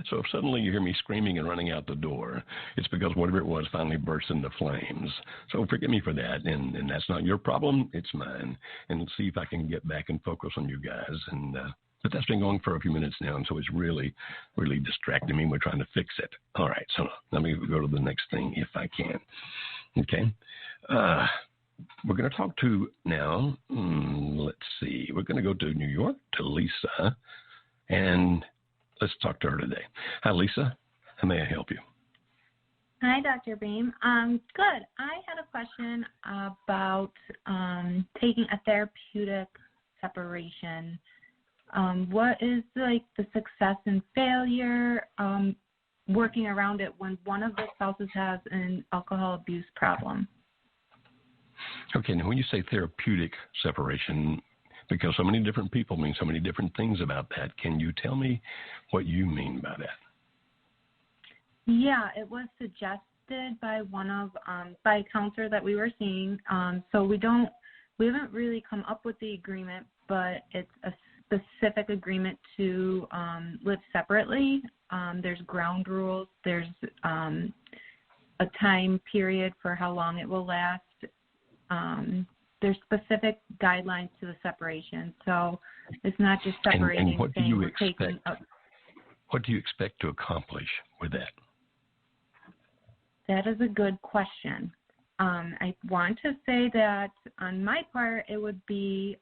So if suddenly you hear me screaming and running out the door, it's because whatever it was finally burst into flames. So forgive me for that, and that's not your problem. It's mine. And let's see if I can get back and focus on you guys. But that's been going for a few minutes now, and so it's really, really distracting me. We're trying to fix it. All right, so let me go to the next thing if I can. Okay. We're going to talk to now, let's see, we're going to go to New York, to Lisa, and let's talk to her today. Hi, Lisa. How may I help you? Hi, Dr. Beam. Good. I had a question about taking a therapeutic separation. What is the success and failure working around it when one of the spouses has an alcohol abuse problem? Okay, now when you say therapeutic separation, because so many different people mean so many different things about that, can you tell me what you mean by that? Yeah, it was suggested by by a counselor that we were seeing. So we haven't really come up with the agreement, but it's a specific agreement to live separately. There's ground rules. There's a time period for how long it will last. There's specific guidelines to the separation, so it's not just separating. And what do you expect? What do you expect to accomplish with that? That is a good question. I want to say that on my part, it would be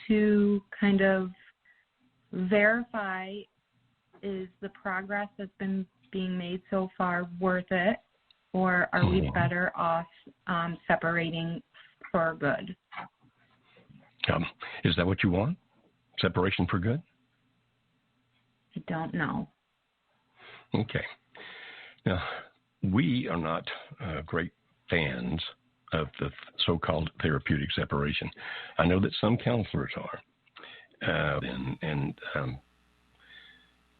to kind of verify, is the progress that's been being made so far worth it, or are we better off separating for good? Is that what you want? Separation for good? I don't know. Okay. Now, we are not great fans of the so-called therapeutic separation. I know that some counselors are.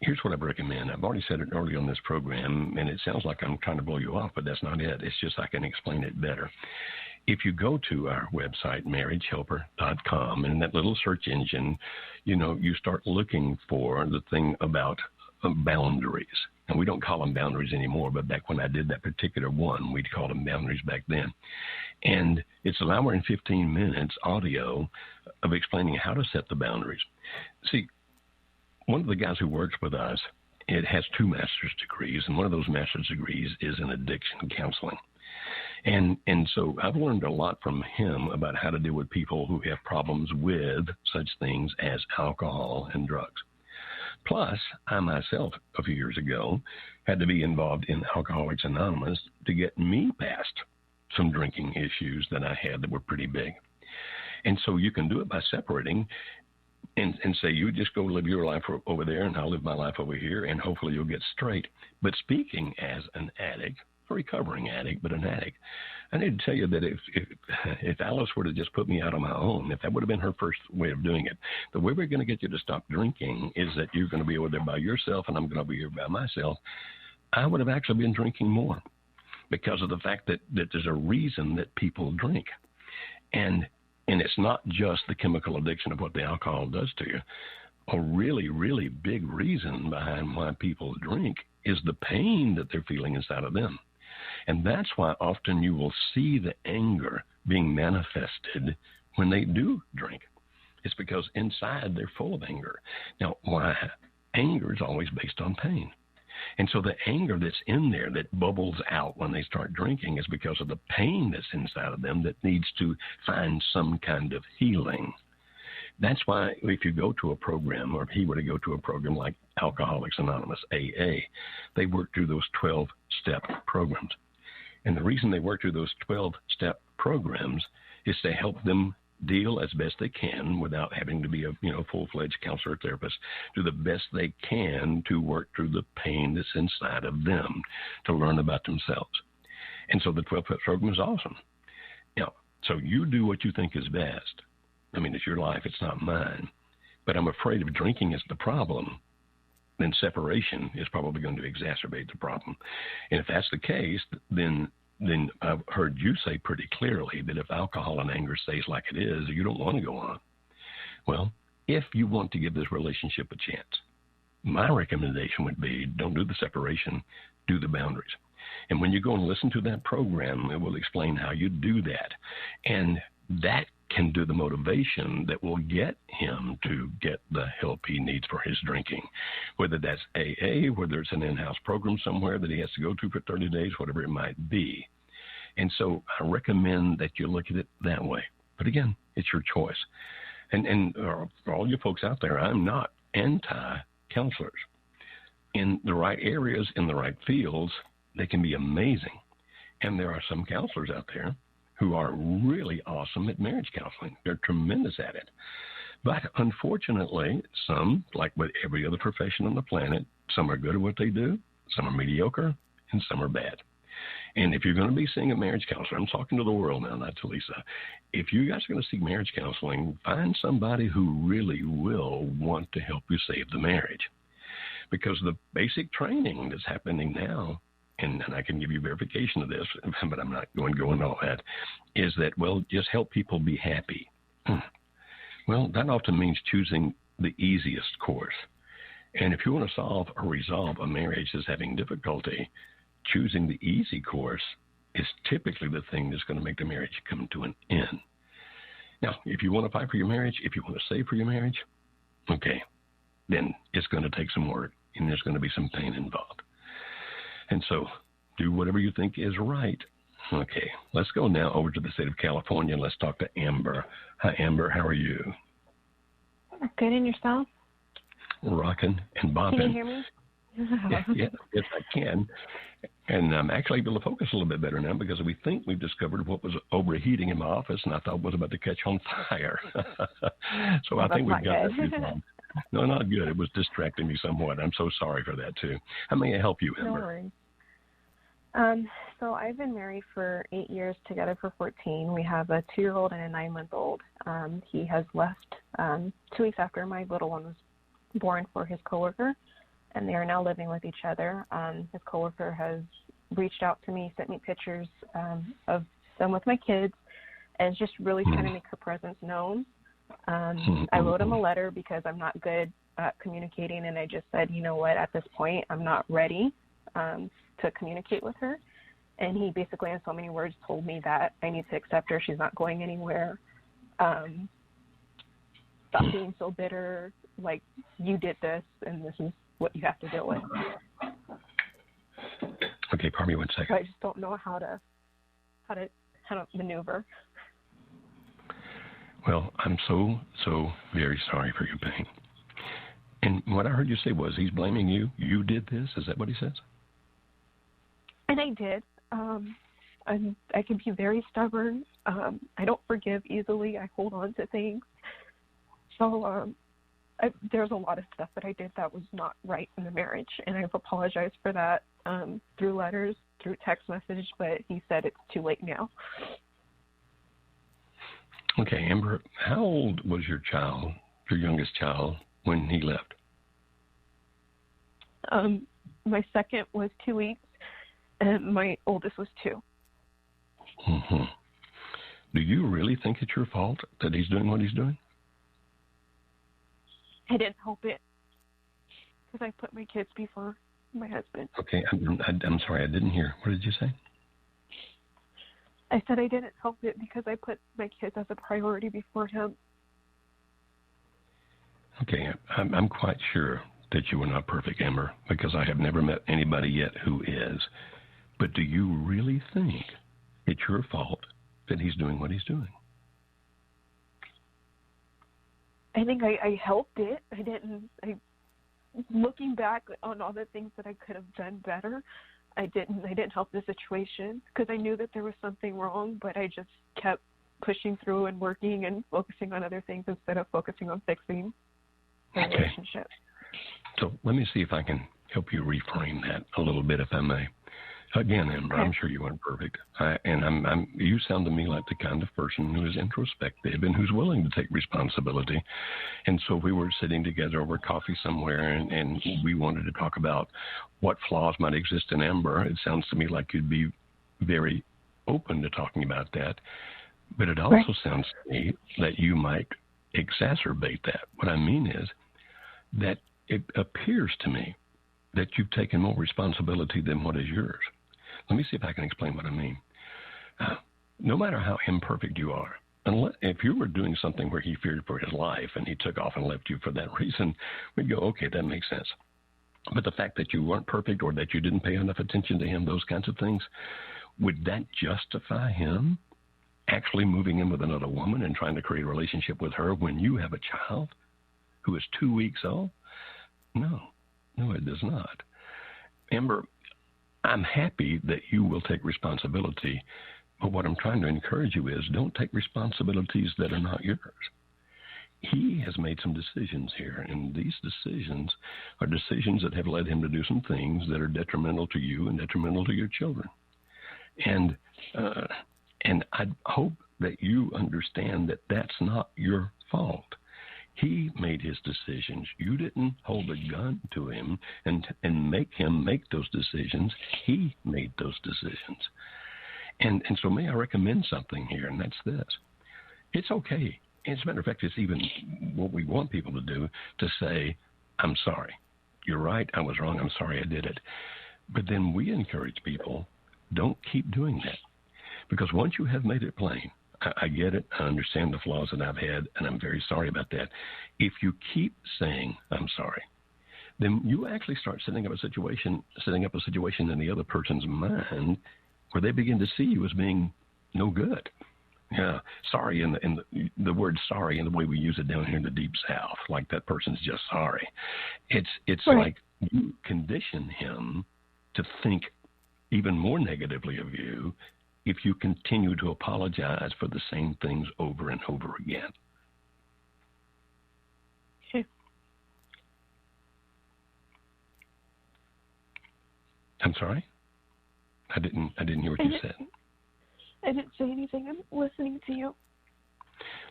Here's what I recommend. I've already said it early on this program, and it sounds like I'm trying to blow you off, but that's not it. It's just I can explain it better. If you go to our website, marriagehelper.com, and in that little search engine, you start looking for the thing about boundaries. And we don't call them boundaries anymore, but back when I did that particular one, we'd call them boundaries back then. And it's an hour and 15 minutes audio of explaining how to set the boundaries. See, one of the guys who works with us, it has 2 master's degrees, and one of those master's degrees is in addiction counseling. And so I've learned a lot from him about how to deal with people who have problems with such things as alcohol and drugs. Plus, I myself, a few years ago, had to be involved in Alcoholics Anonymous to get me past some drinking issues that I had that were pretty big. And so you can do it by separating and say, you just go live your life over there and I'll live my life over here, and hopefully you'll get straight. But speaking as an addict, a recovering addict, but an addict, I need to tell you that if Alice were to just put me out on my own, if that would have been her first way of doing it, the way we're going to get you to stop drinking is that you're going to be over there by yourself and I'm going to be here by myself. I would have actually been drinking more because of the fact that there's a reason that people drink. And it's not just the chemical addiction of what the alcohol does to you. A really, really big reason behind why people drink is the pain that they're feeling inside of them. And that's why often you will see the anger being manifested when they do drink. It's because inside they're full of anger. Now, why? Anger is always based on pain. And so the anger that's in there that bubbles out when they start drinking is because of the pain that's inside of them that needs to find some kind of healing. That's why if you go to a program, or if he were to go to a program like Alcoholics Anonymous, AA, they work through those 12-step programs. And the reason they work through those 12-step programs is to help them deal as best they can without having to be a full-fledged counselor or therapist, do the best they can to work through the pain that's inside of them, to learn about themselves. And so the 12-step program is awesome. Now, so you do what you think is best. I mean, it's your life, it's not mine. But I'm afraid if drinking is the problem, then separation is probably going to exacerbate the problem. And if that's the case, then I've heard you say pretty clearly that if alcohol and anger stays like it is, you don't want to go on. Well, if you want to give this relationship a chance, my recommendation would be don't do the separation, do the boundaries. And when you go and listen to that program, it will explain how you do that. And that can do the motivation that will get him to get the help he needs for his drinking, whether that's AA, whether it's an in-house program somewhere that he has to go to for 30 days, whatever it might be. And so I recommend that you look at it that way. But again, it's your choice. And for all you folks out there, I'm not anti-counselors. In the right areas, in the right fields, they can be amazing. And there are some counselors out there who are really awesome at marriage counseling. They're tremendous at it. But unfortunately, some, like with every other profession on the planet, some are good at what they do, some are mediocre, and some are bad. And if you're going to be seeing a marriage counselor, I'm talking to the world now, not to Lisa. If you guys are going to seek marriage counseling, find somebody who really will want to help you save the marriage. Because the basic training that's happening now, and I can give you verification of this, but I'm not going to go into all that, is that, well, just help people be happy. Well, that often means choosing the easiest course. And if you want to solve or resolve a marriage that's having difficulty, choosing the easy course is typically the thing that's going to make the marriage come to an end. Now, if you want to fight for your marriage, if you want to save for your marriage, okay, then it's going to take some work and there's going to be some pain involved. And so do whatever you think is right. Okay, let's go now over to the state of California. Let's talk to Amber. Hi, Amber. How are you? Good, and yourself? Rocking and bopping. Can you hear me? Yes, I can. And I'm actually able to focus a little bit better now because we think we've discovered what was overheating in my office and I thought was about to catch on fire. So I think we've got that resolved. No, not good. It was distracting me somewhat. I'm so sorry for that, too. How may I help you, Amber? No worries. So I've been married for 8 years, together for 14. We have a 2-year-old and a 9-month-old. He has left 2 weeks after my little one was born for his coworker, and they are now living with each other. His coworker has reached out to me, sent me pictures of them with my kids, and is just really trying to make her presence known. I wrote him a letter because I'm not good at communicating, and I just said, you know what, at this point, I'm not ready to communicate with her. And he basically, in so many words, told me that I need to accept her. She's not going anywhere. Stop being so bitter. Like, you did this, and this is what you have to deal with. Okay, pardon me 1 second. So I just don't know how how to maneuver. Well, I'm so very sorry for your pain. And what I heard you say was he's blaming you. You did this? Is that what he says? And I did. I can be very stubborn. I don't forgive easily. I hold on to things. So there's a lot of stuff that I did that was not right in the marriage, and I've apologized for that through letters, through text message, but he said it's too late now. Okay, Amber, how old was your youngest child, when he left? My second was 2 weeks, and my oldest was 2. Mm-hmm. Do you really think it's your fault that he's doing what he's doing? I didn't help it because I put my kids before my husband. Okay, I'm sorry, I didn't hear. What did you say? I said I didn't help it because I put my kids as a priority before him. Okay, I'm quite sure that you are not perfect, Amber, because I have never met anybody yet who is. But do you really think it's your fault that he's doing what he's doing? I think I helped it. Looking back on all the things that I could have done better, I didn't help the situation because I knew that there was something wrong, but I just kept pushing through and working and focusing on other things instead of focusing on fixing the relationship. So let me see if I can help you reframe that a little bit, if I may. Again, Amber, I'm sure you weren't perfect, you sound to me like the kind of person who is introspective and who's willing to take responsibility. And so if we were sitting together over coffee somewhere and we wanted to talk about what flaws might exist in Amber, it sounds to me like you'd be very open to talking about that. But it also sounds to me that you might exacerbate that. What I mean is that it appears to me that you've taken more responsibility than what is yours. Let me see if I can explain what I mean. No matter how imperfect you are, if you were doing something where he feared for his life and he took off and left you for that reason, we'd go, okay, that makes sense. But the fact that you weren't perfect or that you didn't pay enough attention to him, those kinds of things, would that justify him actually moving in with another woman and trying to create a relationship with her when you have a child who is 2 weeks old? No, it does not. Amber, I'm happy that you will take responsibility, but what I'm trying to encourage you is don't take responsibilities that are not yours. He has made some decisions here, and these decisions are decisions that have led him to do some things that are detrimental to you and detrimental to your children. And I hope that you understand that that's not your fault. He made his decisions. You didn't hold a gun to him and make him make those decisions. He made those decisions. And so may I recommend something here, and that's this. It's okay. As a matter of fact, it's even what we want people to do, to say, I'm sorry. You're right. I was wrong. I'm sorry I did it. But then we encourage people, don't keep doing that. Because once you have made it plain, I get it. I understand the flaws that I've had, and I'm very sorry about that. If you keep saying, I'm sorry, then you actually start setting up a situation in the other person's mind where they begin to see you as being no good. Yeah, sorry, and the word sorry and the way we use it down here in the Deep South, like that person's just sorry. It's like you condition him to think even more negatively of you if you continue to apologize for the same things over and over again. Okay. I'm sorry? I didn't hear what you said. I didn't say anything. I'm listening to you.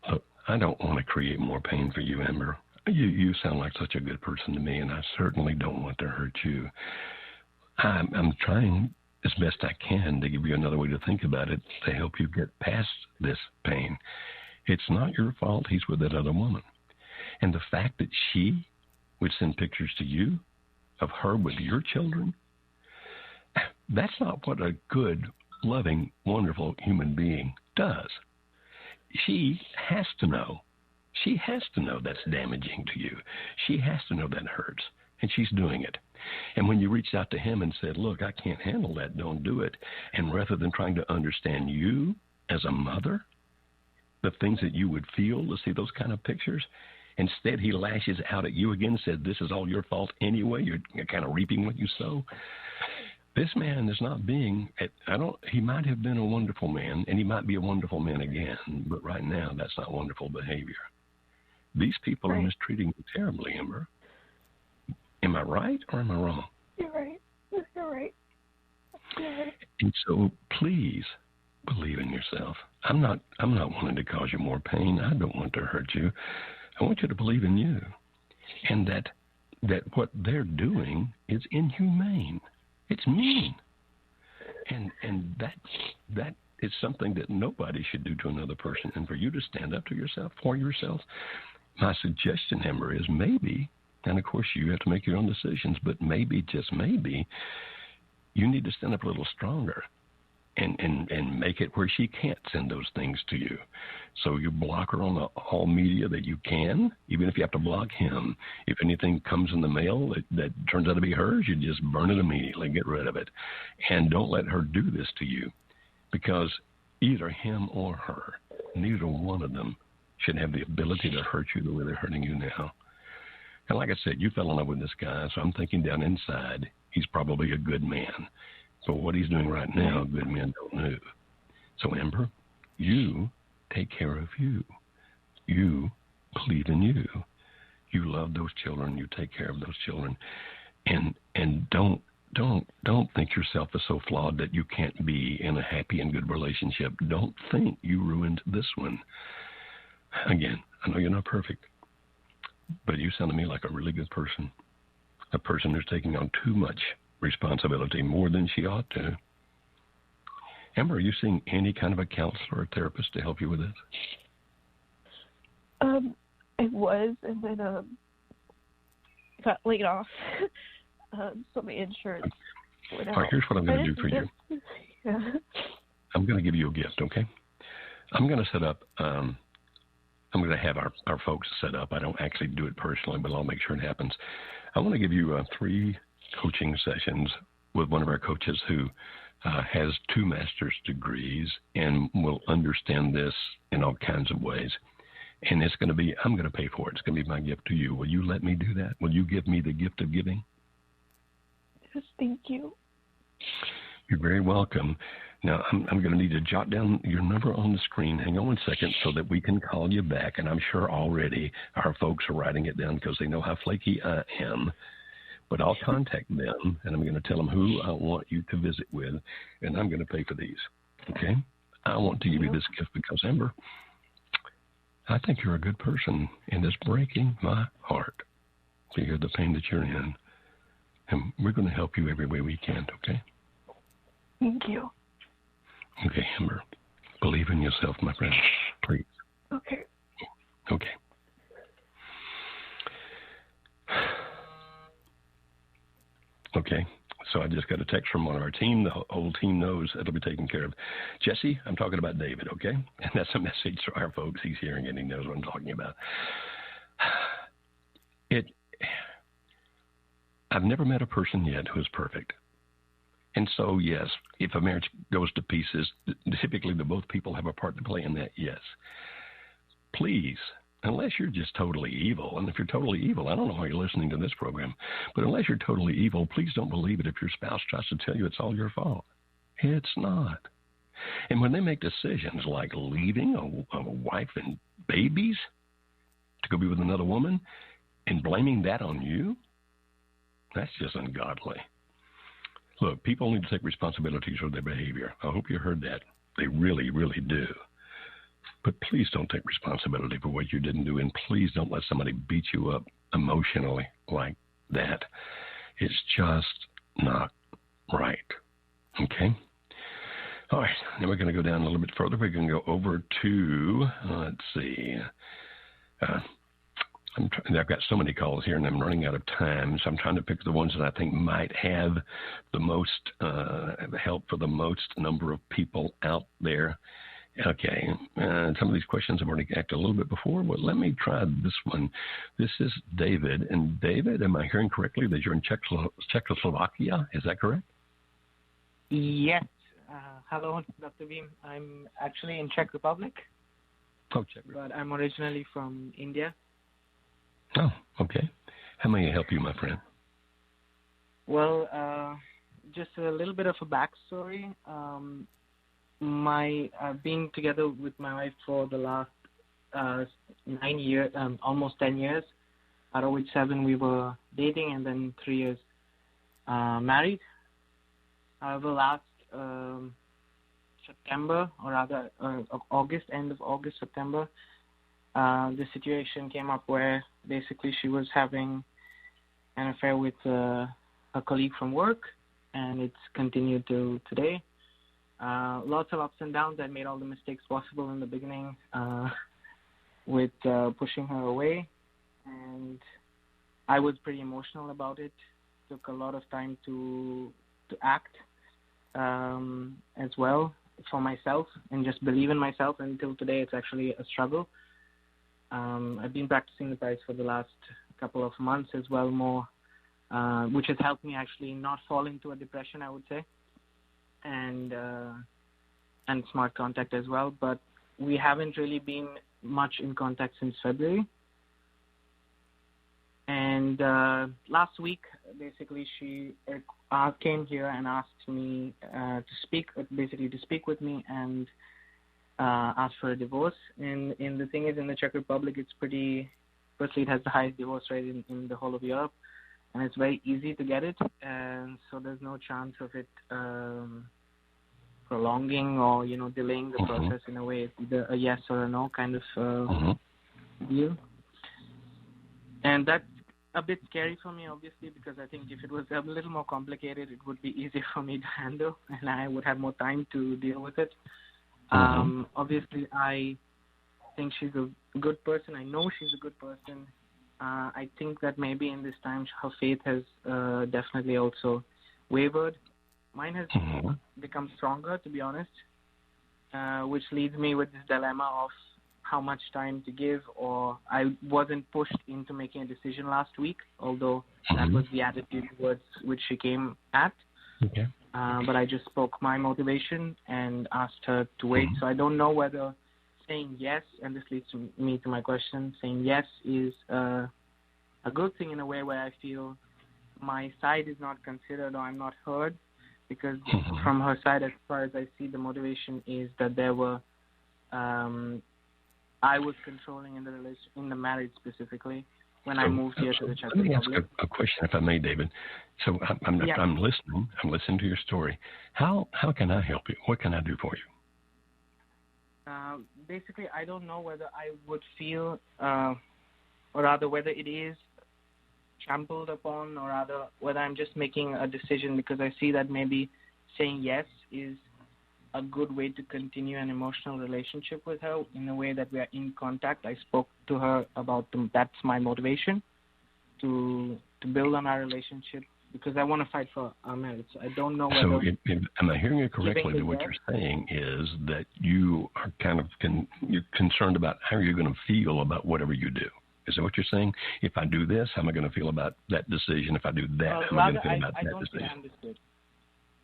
Look, I don't want to create more pain for you, Amber. You sound like such a good person to me, and I certainly don't want to hurt you. I'm trying as best I can to give you another way to think about it to help you get past this pain. It's not your fault he's with that other woman. And the fact that she would send pictures to you of her with your children, that's not what a good, loving, wonderful human being does. She has to know. She has to know that's damaging to you. She has to know that hurts, and she's doing it. And when you reached out to him and said, look, I can't handle that, don't do it. And rather than trying to understand you as a mother, the things that you would feel to see those kind of pictures, instead he lashes out at you again and said, this is all your fault anyway. You're kind of reaping what you sow. This man is not being, he might have been a wonderful man, and he might be a wonderful man again, but right now that's not wonderful behavior. These people are mistreating you terribly, Amber. Am I right or am I wrong? You're right. You're right. You're right. And so please believe in yourself. I'm not wanting to cause you more pain. I don't want to hurt you. I want you to believe in you. And that what they're doing is inhumane. It's mean. And that is something that nobody should do to another person. And for you to stand up to yourself, for yourself, my suggestion, Amber, is maybe, and of course you have to make your own decisions, but maybe, just maybe, you need to stand up a little stronger and make it where she can't send those things to you. So you block her on all media that you can, even if you have to block him. If anything comes in the mail that turns out to be hers, you just burn it immediately, get rid of it. And don't let her do this to you, because either him or her, neither one of them should have the ability to hurt you the way they're hurting you now. And like I said, you fell in love with this guy, so I'm thinking down inside, he's probably a good man. But what he's doing right now, good men don't know. So, Amber, you take care of you. You believe in you. You love those children. You take care of those children. And don't think yourself is so flawed that you can't be in a happy and good relationship. Don't think you ruined this one. Again, I know you're not perfect, but you sound to me like a really good person, a person who's taking on too much responsibility, more than she ought to. Amber, are you seeing any kind of a counselor or therapist to help you with this? I was, and then got laid off. So my insurance went out. All right, here's what I'm going to do for you. Yeah. I'm going to give you a gift, okay? I'm going to set up, I'm going to have our folks set up. I don't actually do it personally, but I'll make sure it happens. I want to give you 3 coaching sessions with one of our coaches who has 2 master's degrees and will understand this in all kinds of ways. And it's going to be, I'm going to pay for it. It's going to be my gift to you. Will you let me do that? Will you give me the gift of giving? Yes, thank you. You're very welcome. Now, I'm going to need to jot down your number on the screen. Hang on one second so that we can call you back. And I'm sure already our folks are writing it down because they know how flaky I am. But I'll contact them, and I'm going to tell them who I want you to visit with, and I'm going to pay for these, okay? I want to give you this gift because, Amber, I think you're a good person, and it's breaking my heart to hear the pain that you're in. And we're going to help you every way we can, okay? Thank you. Okay, Amber, believe in yourself, my friend, please. Okay. Okay. Okay, so I just got a text from one of our team. The whole team knows it'll be taken care of. Jesse, I'm talking about David, okay? And that's a message to our folks. He's hearing it. He knows what I'm talking about. I've never met a person yet who is perfect. And so, yes, if a marriage goes to pieces, typically both people have a part to play in that, yes. Please, unless you're just totally evil, and if you're totally evil, I don't know why you're listening to this program, but unless you're totally evil, please don't believe it if your spouse tries to tell you it's all your fault. It's not. And when they make decisions like leaving a wife and babies to go be with another woman and blaming that on you, that's just ungodly. Look, people need to take responsibilities for their behavior. I hope you heard that. They really, really do. But please don't take responsibility for what you didn't do, and please don't let somebody beat you up emotionally like that. It's just not right. Okay? All right, now we're going to go down a little bit further. We're going to go over to, let's see. I've got so many calls here, and I'm running out of time, so I'm trying to pick the ones that I think might have the most help for the most number of people out there. Okay. Some of these questions I've already asked a little bit before, but let me try this one. This is David. And David, am I hearing correctly that you're in Czechoslovakia? Is that correct? Yes. Hello, Dr. Beam. I'm actually in Czech Republic. Oh, Czech Republic. But I'm originally from India. Oh, okay. How may I help you, my friend? Well, just a little bit of a backstory. Being together with my wife for the last 9 years, almost 10 years, out of which 7 we were dating, and then 3 years married. However, last September, or rather August, end of August, September, the situation came up where basically she was having an affair with a colleague from work, and it's continued to today. Lots of ups and downs. I made all the mistakes possible in the beginning with pushing her away, and I was pretty emotional about it. Took a lot of time to act as well for myself and just believe in myself. Until today, it's actually a struggle. I've been practicing the price for the last couple of months as well, more, which has helped me actually not fall into a depression, I would say, and smart contact as well. But we haven't really been much in contact since February. And last week, basically, she came here and asked me to speak with me and asked for a divorce. And the thing is, in the Czech Republic, it's firstly, it has the highest divorce rate in the whole of Europe, and it's very easy to get it. And so there's no chance of it prolonging or, delaying the process in a way. It's either a yes or a no kind of deal. And that's a bit scary for me, obviously, because I think if it was a little more complicated, it would be easier for me to handle, and I would have more time to deal with it. Obviously, I think she's a good person. I know she's a good person. I think that maybe in this time her faith has definitely also wavered. Mine has become stronger, to be honest, which leads me with this dilemma of how much time to give, or I wasn't pushed into making a decision last week, although that was the attitude towards which she came at. Okay. But I just spoke my motivation and asked her to wait. So I don't know whether saying yes, and this leads me to my question, saying yes is a good thing in a way where I feel my side is not considered or I'm not heard, because from her side, as far as I see, the motivation is that there were I was controlling in the marriage specifically when I moved here to the Czech Republic. Let me ask a question, if I may, David. So I'm listening. I'm listening to your story. How can I help you? What can I do for you? Basically, I don't know whether I would feel, or rather whether it is trampled upon, or rather whether I'm just making a decision because I see that maybe saying yes is a good way to continue an emotional relationship with her in a way that we are in contact. I spoke to her about that's my motivation to build on our relationship because I want to fight for our marriage. I don't know whether... So am I hearing you correctly that what you're saying is that you are kind of you're concerned about how you're going to feel about whatever you do? Is that what you're saying? If I do this, how am I going to feel about that decision? If I do that, how am I going to feel about that decision?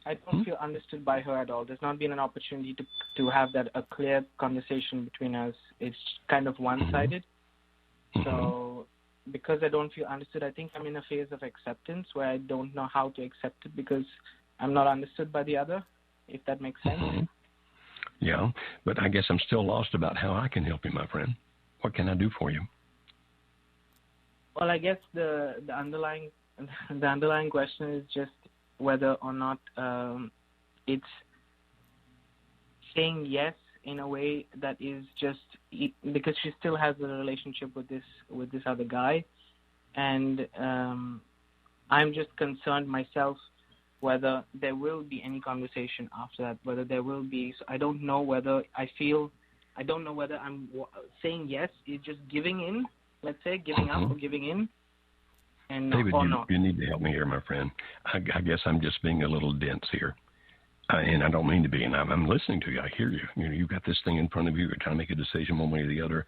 I don't feel understood by her at all. There's not been an opportunity to have a clear conversation between us. It's kind of one-sided. So because I don't feel understood, I think I'm in a phase of acceptance where I don't know how to accept it because I'm not understood by the other, if that makes sense. Yeah, but I guess I'm still lost about how I can help you, my friend. What can I do for you? Well, I guess the underlying question is just whether or not it's saying yes in a way that is just because she still has a relationship with this other guy, and I'm just concerned myself whether there will be any conversation after that, whether there will be. So I don't know whether I'm saying yes is just giving in, let's say giving up or giving in. And David, or not. You need to help me here, my friend. I guess I'm just being a little dense here. and I don't mean to be, and I'm listening to you. I hear you. You know, you've got this thing in front of you. You're trying to make a decision one way or the other.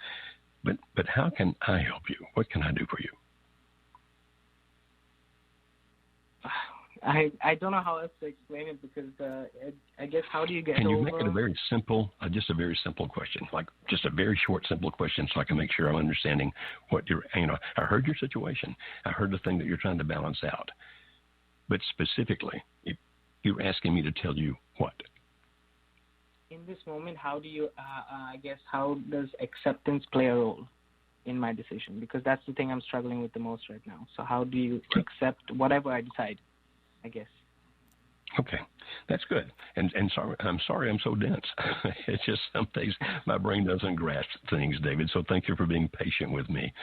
But how can I help you? What can I do for you? I don't know how else to explain it because I guess how do you get Can you over? make it a very simple, just a very simple question, like just a very short, simple question, so I can make sure I'm understanding what you're. You know, I heard your situation. I heard the thing that you're trying to balance out. But specifically, you're asking me to tell you what? In this moment, how do you? I guess how does acceptance play a role in my decision? Because that's the thing I'm struggling with the most right now. So how do you accept whatever I decide? I guess. Okay, that's good. And I'm sorry I'm so dense. It's just some days my brain doesn't grasp things, David. So thank you for being patient with me.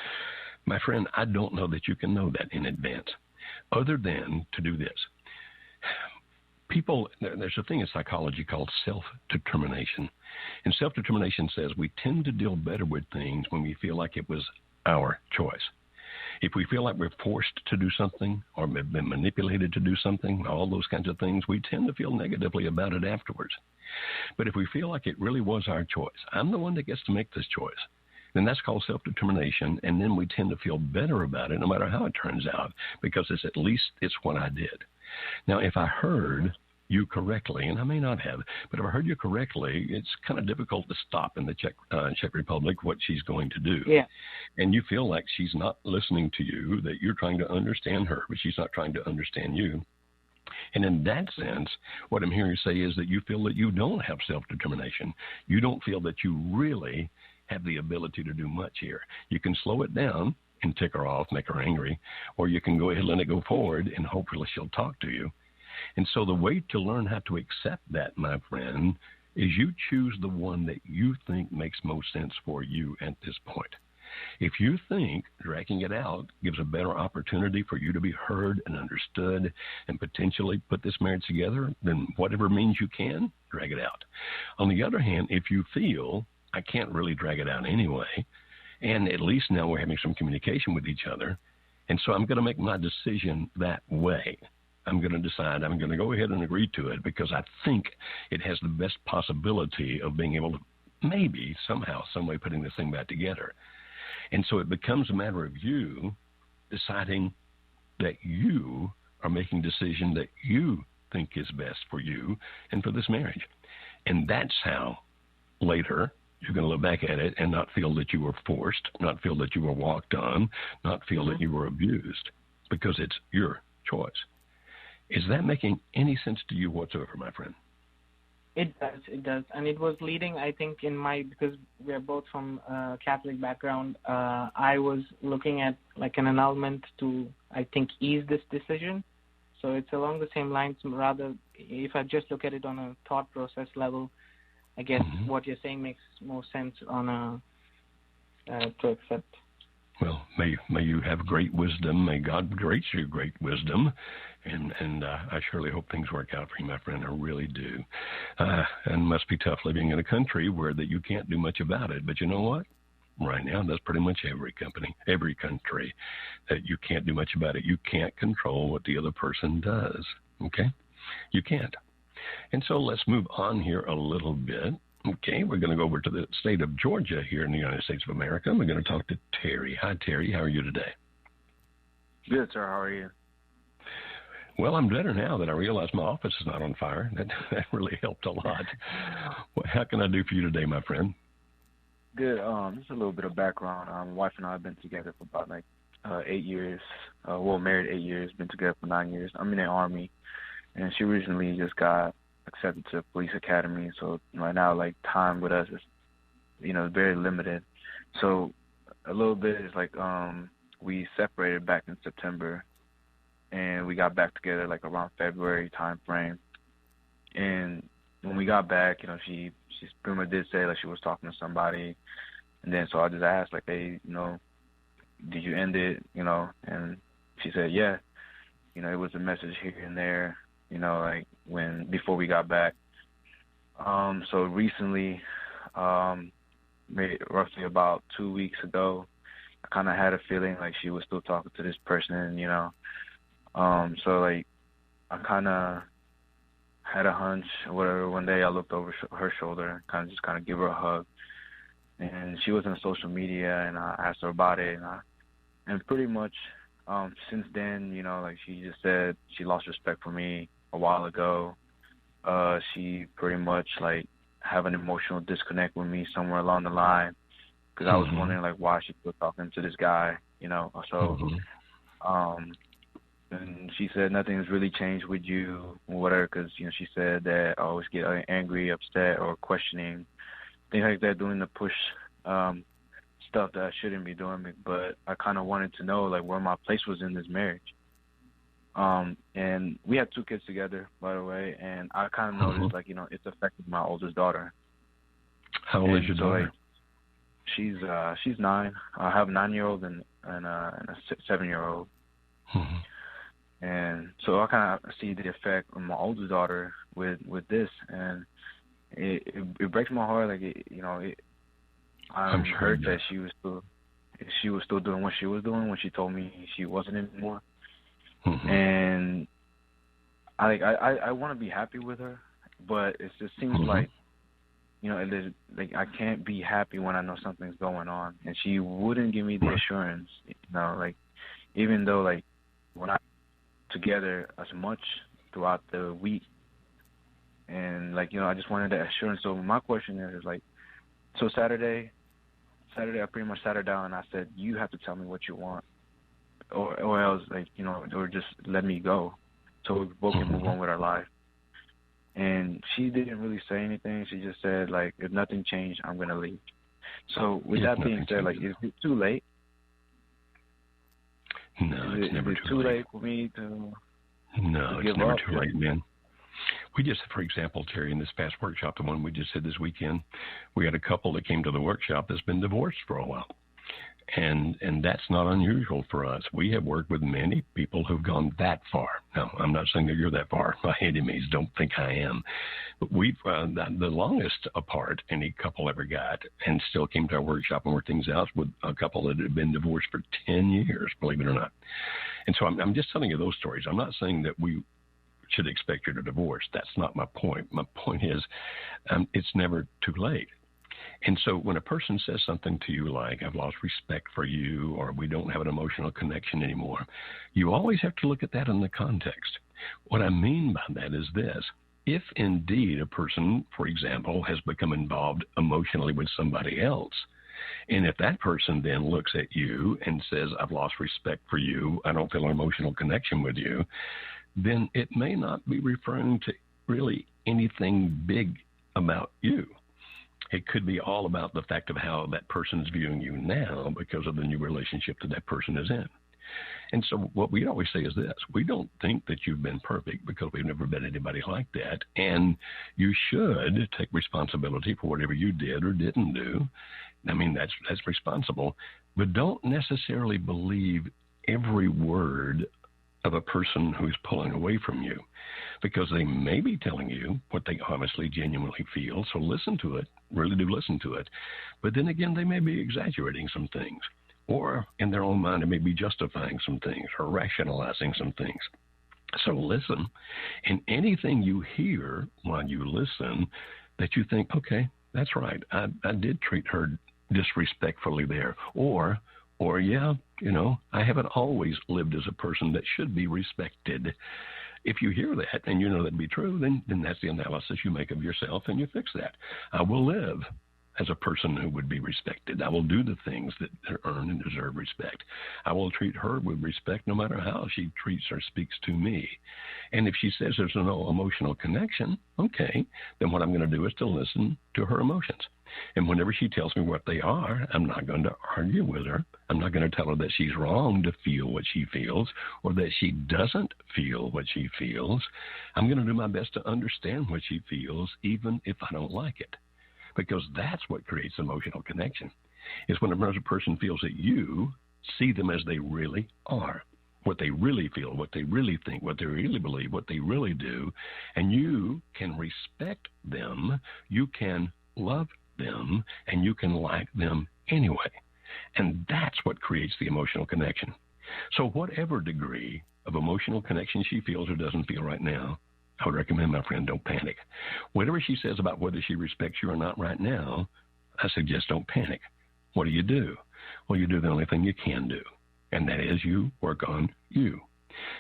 My friend, I don't know that you can know that in advance, other than to do this. People, there's a thing in psychology called self-determination. And self-determination says we tend to deal better with things when we feel like it was our choice. If we feel like we're forced to do something or been manipulated to do something, all those kinds of things, we tend to feel negatively about it afterwards. But if we feel like it really was our choice, I'm the one that gets to make this choice, then that's called self-determination, and then we tend to feel better about it no matter how it turns out, because it's what I did. Now, if I heard you correctly, and I may not have, but if I heard you correctly, it's kind of difficult to stop in the Czech Republic what she's going to do. Yeah. And you feel like she's not listening to you, that you're trying to understand her, but she's not trying to understand you. And in that sense, what I'm hearing you say is that you feel that you don't have self-determination. You don't feel that you really have the ability to do much here. You can slow it down and tick her off, make her angry, or you can go ahead and let it go forward, and hopefully she'll talk to you. And so the way to learn how to accept that, my friend, is you choose the one that you think makes most sense for you at this point. If you think dragging it out gives a better opportunity for you to be heard and understood and potentially put this marriage together, then whatever means you can, drag it out. On the other hand, if you feel I can't really drag it out anyway, and at least now we're having some communication with each other, and so I'm going to make my decision that way. I'm going to decide I'm going to go ahead and agree to it because I think it has the best possibility of being able to maybe somehow, some way putting this thing back together. And so it becomes a matter of you deciding that you are making a decision that you think is best for you and for this marriage. And that's how later you're going to look back at it and not feel that you were forced, not feel that you were walked on, not feel that you were abused, because it's your choice. Is that making any sense to you whatsoever, my friend? It does. And it was leading, I think, because we're both from a Catholic background, I was looking at like an annulment to, I think, ease this decision. So it's along the same lines, rather, if I just look at it on a thought process level, I guess what you're saying makes more sense on to accept. Well, may you have great wisdom. May God grace you great wisdom. And I surely hope things work out for you, my friend. I really do. And it must be tough living in a country where that you can't do much about it. But you know what? Right now, that's pretty much every country, that you can't do much about it. You can't control what the other person does. Okay? You can't. And so let's move on here a little bit. Okay, we're going to go over to the state of Georgia here in the United States of America. We're going to talk to Terry. Hi, Terry. How are you today? Good, sir. How are you? Well, I'm better now that I realize my office is not on fire. That really helped a lot. Well, how can I do for you today, my friend? Good. Just a little bit of background. My wife and I have been together for about 8 years. Married 8 years, been together for 9 years. I'm in the Army, and she recently just got accepted to police academy. So right now, time with us is, very limited. So a little bit is we separated back in September, and we got back together around February time frame. And when we got back, she pretty much did say she was talking to somebody, and then so I just asked hey, did you end it? And she said yeah. It was a message here and there, before we got back. So recently, maybe roughly about 2 weeks ago, I kind of had a feeling she was still talking to this person, so I kind of had a hunch or whatever. One day I looked over her shoulder and kind of give her a hug. And she was on social media, and I asked her about it, and pretty much since then, you know, like she just said she lost respect for me a while ago. She pretty much like have an emotional disconnect with me somewhere along the line, because I was wondering like why she was talking to this guy, you know. So, and she said nothing's really changed with you or whatever, because you know she said that I always get angry, upset, or questioning things like that, doing the push stuff that I shouldn't be doing. But I kind of wanted to know like where my place was in this marriage. And we had 2 kids together, by the way, and I kind of noticed like, you know, it's affected my oldest daughter. How old is your daughter? Like, she's 9. I have a 9-year-old and a 7-year-old. And so I kind of see the effect on my oldest daughter with this, and it breaks my heart. Like, I'm sure hurt that she was still doing what she was doing when she told me she wasn't anymore. And I want to be happy with her, but it just seems like, you know, it is like I can't be happy when I know something's going on, and she wouldn't give me the assurance. You know, like even though like we're not together as much throughout the week, and like, you know, I just wanted that assurance. So my question is like, so Saturday I pretty much sat her down and I said, you have to tell me what you want, or else, like, you know, or just let me go so we both can move on with our life. And she didn't really say anything. She just said, like, if nothing changed, I'm going to leave. So with that being said, like, is it too late? No, it's never too late for me to No, give it's never up? too late, man. We just, for example, Terry, in this past workshop, the one we just did this weekend, we had a couple that came to the workshop that's been divorced for a while. And that's not unusual for us. We have worked with many people who've gone that far. Now, I'm not saying that you're that far by any means. Don't think I am. But we've the longest apart any couple ever got, and still came to our workshop and worked things out, with a couple that had been divorced for 10 years, believe it or not. And so I'm just telling you those stories. I'm not saying that we should expect you to divorce. That's not my point. My point is it's never too late. And so when a person says something to you like, I've lost respect for you, or we don't have an emotional connection anymore, you always have to look at that in the context. What I mean by that is this. If indeed a person, for example, has become involved emotionally with somebody else, and if that person then looks at you and says, I've lost respect for you, I don't feel an emotional connection with you, then it may not be referring to really anything big about you. It could be all about the fact of how that person's viewing you now because of the new relationship that person is in. And so what we always say is this. We don't think that you've been perfect because we've never met anybody like that. And you should take responsibility for whatever you did or didn't do. I mean, that's responsible. But don't necessarily believe every word of a person who's pulling away from you, because they may be telling you what they honestly, genuinely feel. So listen to it, really do listen to it. But then again, they may be exaggerating some things, or in their own mind, they may be justifying some things or rationalizing some things. So listen, and anything you hear while you listen that you think, okay, that's right, I did treat her disrespectfully there, or yeah, you know, I haven't always lived as a person that should be respected. If you hear that and you know that to be true, then that's the analysis you make of yourself, and you fix that. I will live as a person who would be respected. I will do the things that earn and deserve respect. I will treat her with respect no matter how she treats or speaks to me. And if she says there's no emotional connection, okay, then what I'm going to do is to listen to her emotions. And whenever she tells me what they are, I'm not going to argue with her. I'm not going to tell her that she's wrong to feel what she feels or that she doesn't feel what she feels. I'm going to do my best to understand what she feels, even if I don't like it. Because that's what creates emotional connection, is when another person feels that you see them as they really are, what they really feel, what they really think, what they really believe, what they really do, and you can respect them, you can love them, and you can like them anyway. And that's what creates the emotional connection. So whatever degree of emotional connection she feels or doesn't feel right now, I would recommend, my friend, don't panic. Whatever she says about whether she respects you or not right now, I suggest don't panic. What do? Well, you do the only thing you can do, and that is you work on you.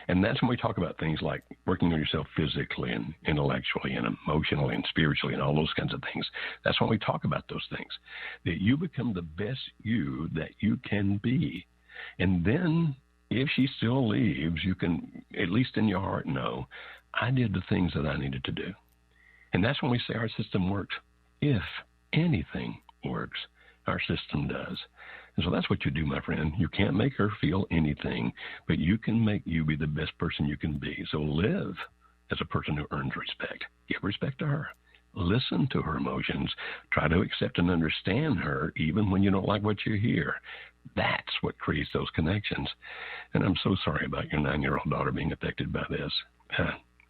And that's when we talk about things like working on yourself physically and intellectually and emotionally and spiritually and all those kinds of things. That's when we talk about those things, that you become the best you that you can be. And then if she still leaves, you can, at least in your heart, know, I did the things that I needed to do. And that's when we say our system works. If anything works, our system does. And so that's what you do, my friend. You can't make her feel anything, but you can make you be the best person you can be. So live as a person who earns respect. Give respect to her. Listen to her emotions. Try to accept and understand her even when you don't like what you hear. That's what creates those connections. And I'm so sorry about your 9-year-old daughter being affected by this.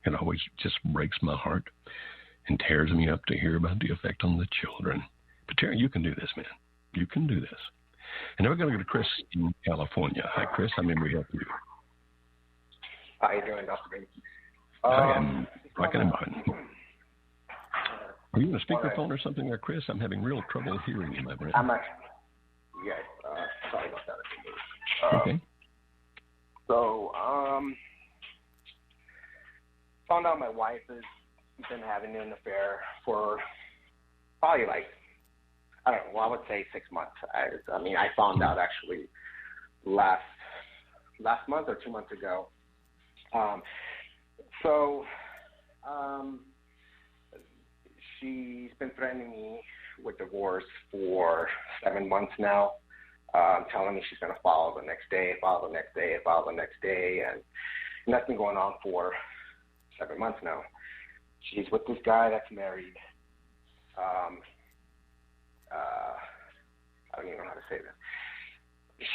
It always just breaks my heart and tears me up to hear about the effect on the children. But Terry, you can do this, man. You can do this. And now we're going to go to Chris in California. Hi, Chris. How may we help you? How you doing, Dr. Green? I am rocking and button. Are you on a speakerphone or something there, Chris? I'm having real trouble hearing you, my friend. I'm actually, yeah, sorry about that. Okay. So, found out my wife has been having an affair for probably like, I don't know, well, I would say 6 months. I mean, I found out actually last month or 2 months ago. She's been threatening me with divorce for 7 months now, telling me she's going to file the next day, and that's been going on for 7 months now. She's with this guy that's married. I don't even know how to say this.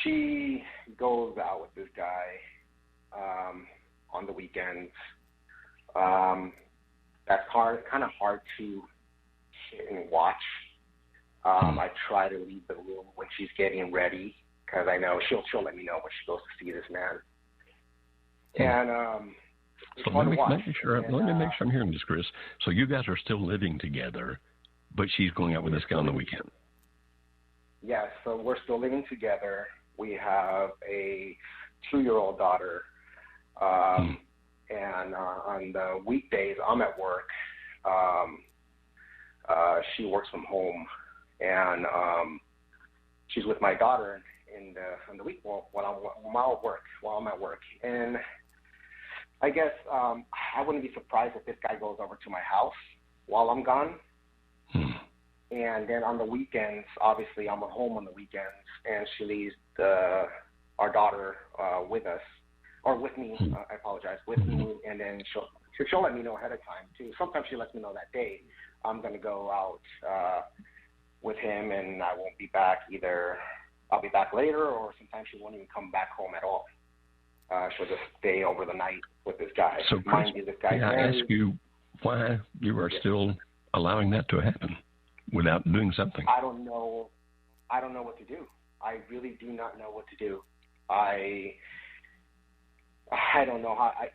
She goes out with this guy on the weekends. That's kind of hard to sit and watch. I try to leave the room when she's getting ready because I know she'll let me know when she goes to see this man. And so let me make sure I'm hearing this, Chris. So you guys are still living together, but she's going out with this guy on the weekend. Yes, so we're still living together. We have a 2-year-old daughter. And on the weekdays, I'm at work. She works from home, and she's with my daughter on the week while I'm at work. And I guess I wouldn't be surprised if this guy goes over to my house while I'm gone. And then on the weekends, obviously I'm at home on the weekends, and she leaves our daughter with us. Or with me, I apologize, with me, and then she'll let me know ahead of time, too. Sometimes she lets me know that day I'm going to go out with him, and I won't be back either. I'll be back later, or sometimes she won't even come back home at all. She'll just stay over the night with this guy. So, Chris, I ask you why you are still allowing that to happen without doing something. I don't know what to do. I really do not know what to do. I don't know how. I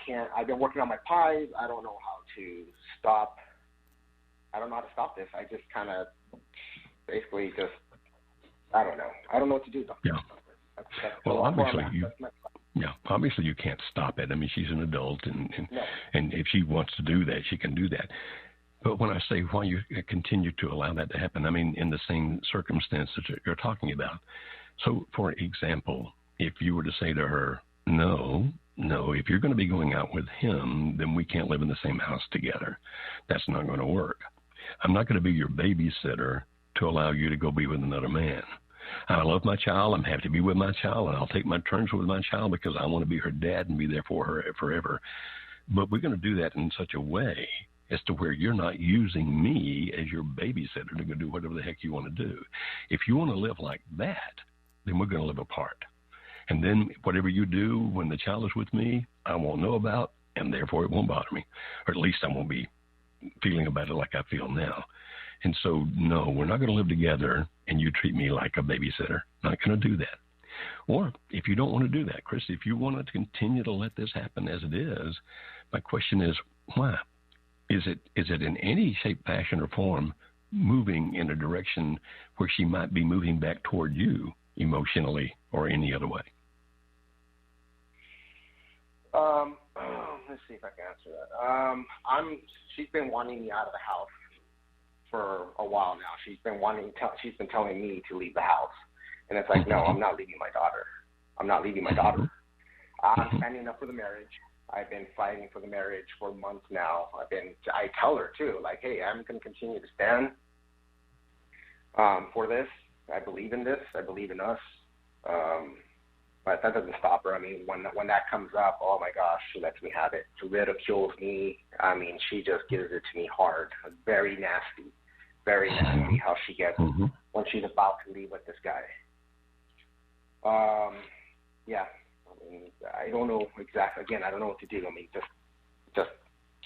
can't. I've been working on my pies. I don't know how to stop. I don't know how to stop this. I just kind of basically just. I don't know. I don't know what to do. Yeah. Well, obviously you can't stop it. I mean, she's an adult, and if she wants to do that, she can do that. But when I say why you continue to allow that to happen, I mean in the same circumstances you're talking about. So, for example, if you were to say to her, No, if you're going to be going out with him, then we can't live in the same house together. That's not going to work. I'm not going to be your babysitter to allow you to go be with another man. I love my child. I'm happy to be with my child, and I'll take my turns with my child because I want to be her dad and be there for her forever. But we're going to do that in such a way as to where you're not using me as your babysitter to go do whatever the heck you want to do. If you want to live like that, then we're going to live apart. And then whatever you do when the child is with me, I won't know about, and therefore it won't bother me. Or at least I won't be feeling about it like I feel now. And so, no, we're not going to live together and you treat me like a babysitter. Not going to do that. Or if you don't want to do that, Chris, if you want to continue to let this happen as it is, my question is, Why? Is it in any shape, fashion, or form moving in a direction where she might be moving back toward you emotionally or any other way? Let's see if I can answer that. She's been wanting me out of the house for a while now. She's been telling me to leave the house, and it's like, no, I'm not leaving my daughter. I'm not leaving my daughter. I'm standing up for the marriage. I've been fighting for the marriage for months now. I tell her too, like, hey, I'm going to continue to stand for this. I believe in this. I believe in us. But that doesn't stop her. I mean, when that comes up, oh my gosh, she lets me have it. She ridicules me. I mean, she just gives it to me hard. Very nasty how she gets when she's about to leave with this guy. Yeah. I mean, I don't know exactly. Again, I don't know what to do. I mean, just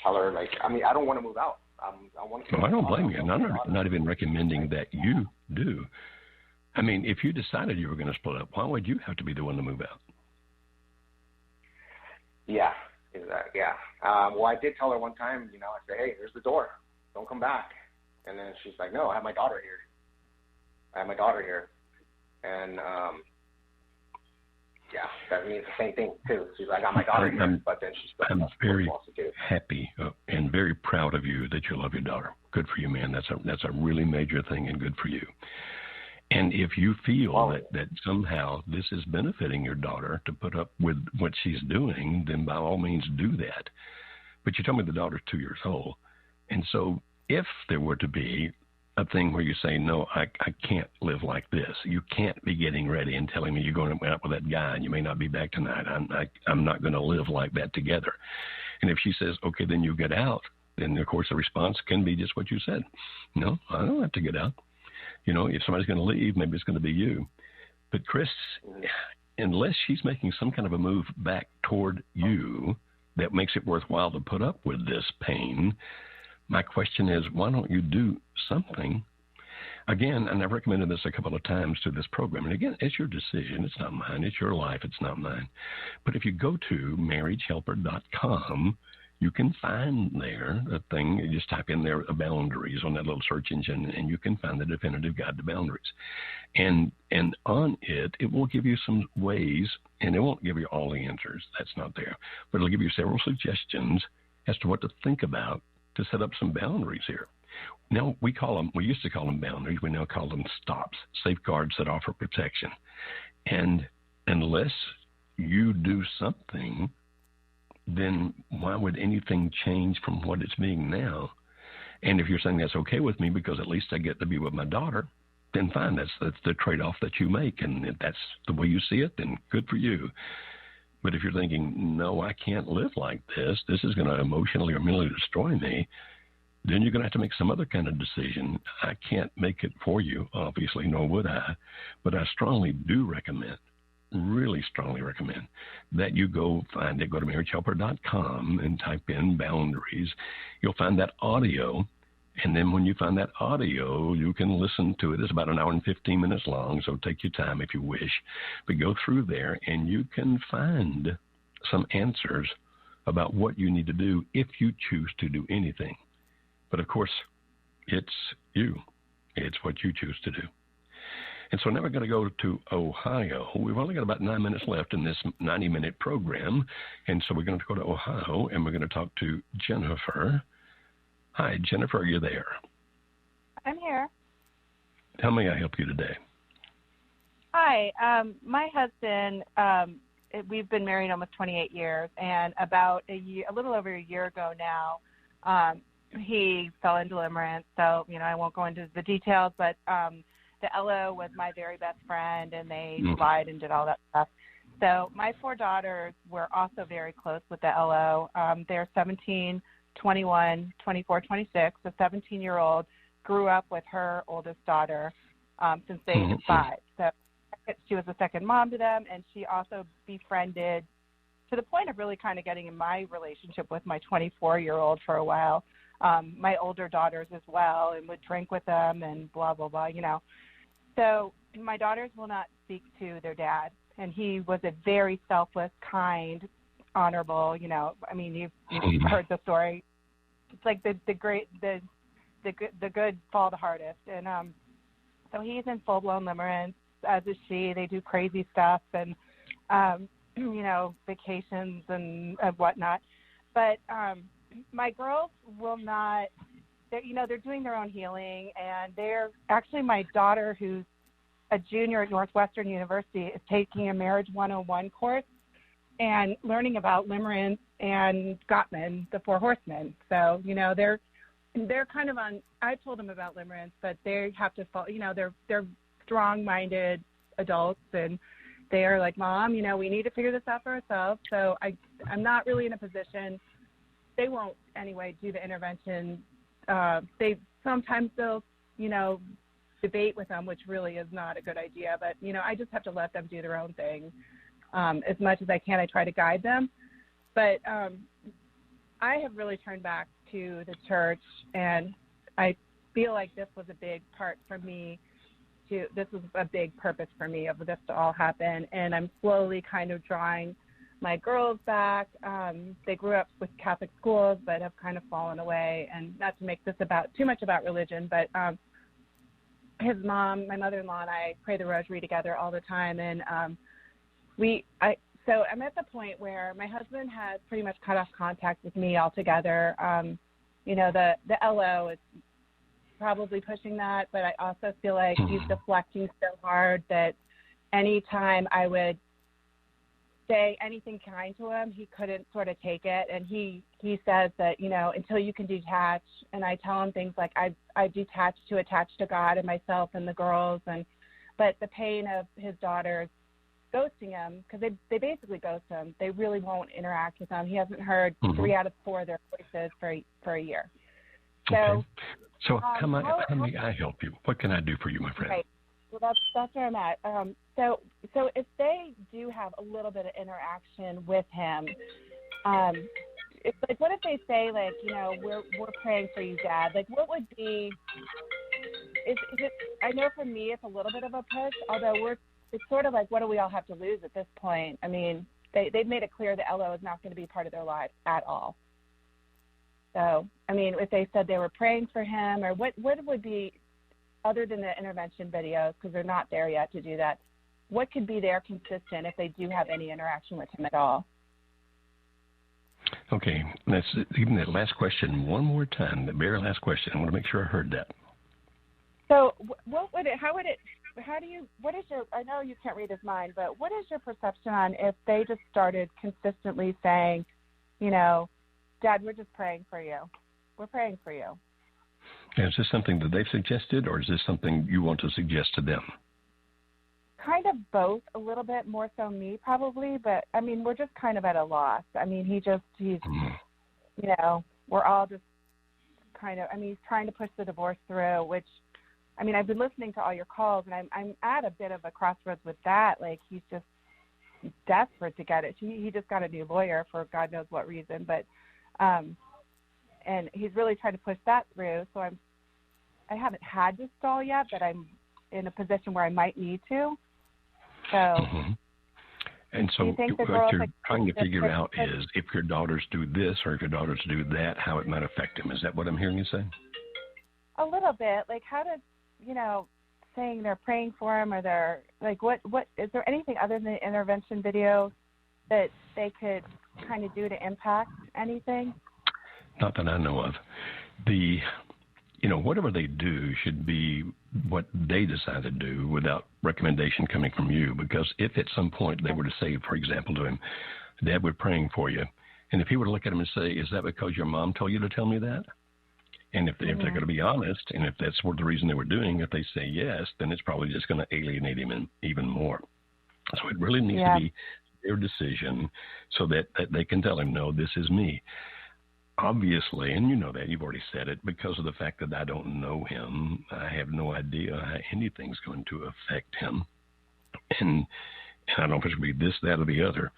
tell her, like, I mean, I don't want to move out. I want to. No, I don't blame you. I'm not even recommending that you do. I mean, if you decided you were going to split up, why would you have to be the one to move out? Yeah, exactly. Yeah. Well, I did tell her one time, I said, hey, there's the door. Don't come back. And then she's like, no, I have my daughter here. And, yeah, that means the same thing, too. She's like, I got my daughter here. But then she's like, I'm very happy and very proud of you that you love your daughter. Good for you, man. That's a really major thing, and good for you. And if you feel that somehow this is benefiting your daughter to put up with what she's doing, then by all means do that. But you told me the daughter's 2 years old. And so if there were to be a thing where you say, no, I can't live like this. You can't be getting ready and telling me you're going out with that guy and you may not be back tonight. I'm not going to live like that together. And if she says, okay, then you get out, then, of course, the response can be just what you said. No, I don't have to get out. If somebody's going to leave, maybe it's going to be you. But Chris, unless she's making some kind of a move back toward you that makes it worthwhile to put up with this pain, my question is, why don't you do something? Again, and I've recommended this a couple of times to this program. And again, it's your decision. It's not mine. It's your life. It's not mine. But if you go to marriagehelper.com, you can find there a thing. You just type in there boundaries on that little search engine, and you can find the definitive guide to boundaries. And on it will give you some ways, and it won't give you all the answers. That's not there. But it'll give you several suggestions as to what to think about to set up some boundaries here. Now, we used to call them boundaries. We now call them stops, safeguards that offer protection. And unless you do something, then why would anything change from what it's being now? And if you're saying that's okay with me because at least I get to be with my daughter, then fine. That's the trade-off that you make. And if that's the way you see it, then good for you. But if you're thinking, no, I can't live like this, this is going to emotionally or mentally destroy me, then you're going to have to make some other kind of decision. I can't make it for you, obviously, nor would I. But I strongly do recommend, really strongly recommend, that you go find it. Go to marriagehelper.com and type in boundaries. You'll find that audio. And then when you find that audio, you can listen to it. It's about 1 hour and 15 minutes long, so take your time if you wish. But go through there, and you can find some answers about what you need to do if you choose to do anything. But, of course, it's you. It's what you choose to do. And so now we're going to go to Ohio. We've only got about 9 minutes left in this 90-minute program. And so we're going to go to Ohio, and we're going to talk to Jennifer. Hi, Jennifer, are you there? I'm here. How may I help you today? Hi. My husband, we've been married almost 28 years, and about a little over a year ago now, he fell into limerence. So, I won't go into the details, but the LO was my very best friend, and they lied and did all that stuff. So my 4 daughters were also very close with the LO. They're 17, 21, 24, 26. The 17-year-old grew up with her oldest daughter since the age of 5. So she was a second mom to them, and she also befriended, to the point of really kind of getting in my relationship with my 24-year-old for a while, my older daughters as well, and would drink with them and blah, blah, blah, So my daughters will not speak to their dad, and he was a very selfless, kind, honorable. You know, I mean, you've heard the story. It's like the good fall the hardest, and so he's in full blown limerence, as is she. They do crazy stuff and you know, vacations and whatnot. But my girls will not. They're doing their own healing, and they're actually, my daughter, who's a junior at Northwestern University, is taking a Marriage 101 course and learning about limerence and Gottman, the Four Horsemen. So, you know, they're kind of on. I told them about limerence, but they have to follow. You know, they're strong-minded adults, and they are like, Mom, you know, we need to figure this out for ourselves. So I'm not really in a position. They won't anyway do the intervention. They sometimes they'll, you know, debate with them, which really is not a good idea. But, you know, I just have to let them do their own thing as much as I can. I try to guide them. But I have really turned back to the church, and I feel like this was a big part for me. This was a big purpose for me of this to all happen. And I'm slowly kind of drawing my girls back. They grew up with Catholic schools, but have kind of fallen away. And not to make this too much about religion, but his mom, my mother-in-law, and I pray the rosary together all the time. And so I'm at the point where my husband has pretty much cut off contact with me altogether. You know, the LO is probably pushing that, but I also feel like he's deflecting so hard that anytime I would say anything kind to him, he couldn't sort of take it. And he says that, you know, until you can detach, and I tell him things like I've detached to attach to God and myself and the girls, but the pain of his daughters ghosting him, because they basically ghost him. They really won't interact with him. He hasn't heard 3 out of 4 of their voices for a year. So, okay. So how may I help you? What can I do for you, my friend? Right. Well, that's where I'm at. So if they do have a little bit of interaction with him, it's like, what if they say, like, you know, we're praying for you, Dad? Like, what would be? Is it? I know for me, it's a little bit of a push. Although it's sort of like, what do we all have to lose at this point? I mean, they've made it clear that LO is not going to be part of their lives at all. So, I mean, if they said they were praying for him, or what would be, other than the intervention videos, because they're not there yet to do that, what could be there consistent if they do have any interaction with him at all? Okay, let's even that last question one more time, the very last question. I want to make sure I heard that. So what is your, I know you can't read his mind, but what is your perception on if they just started consistently saying, you know, Dad, we're just praying for you. We're praying for you. And is this something that they've suggested, or is this something you want to suggest to them? Kind of both, a little bit, more so me probably, but I mean, we're just kind of at a loss. I mean, he's, you know, we're all just kind of, I mean, he's trying to push the divorce through, which, I mean, I've been listening to all your calls, and I'm at a bit of a crossroads with that. Like, he's desperate to get it. He just got a new lawyer for God knows what reason, but, and he's really trying to push that through. So I haven't had to stall yet, but I'm in a position where I might need to. So, and so what you're trying to figure out is if your daughters do this or if your daughters do that, how it might affect him. Is that what I'm hearing you say? A little bit. Like, how does, you know, saying they're praying for him, or they're like, what is there anything other than the intervention video that they could kind of do to impact anything? Not that I know of. You know, whatever they do should be what they decide to do without recommendation coming from you. Because if at some point they were to say, for example, to him, Dad, we're praying for you. And if he were to look at him and say, is that because your mom told you to tell me that? And if they're going to be honest, and if that's what the reason they were doing, if they say yes, then it's probably just going to alienate him even more. So it really needs to be their decision so that they can tell him, no, this is me. Obviously, and you know that, you've already said it, because of the fact that I don't know him, I have no idea how anything's going to affect him. And I don't know if it's going to be this, that, or the other.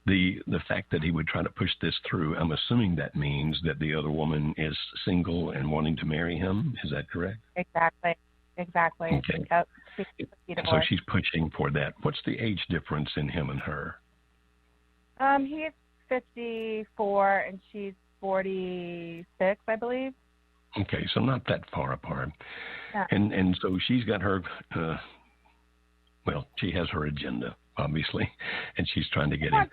The fact that he would try to push this through, I'm assuming that means that the other woman is single and wanting to marry him. Is that correct? Exactly. Okay. Yep. So she's pushing for that. What's the age difference in him and her? 54 and she's 46, I believe. Okay, so not that far apart. Yeah. And so she's got her, she has her agenda, obviously, and she's trying to get in.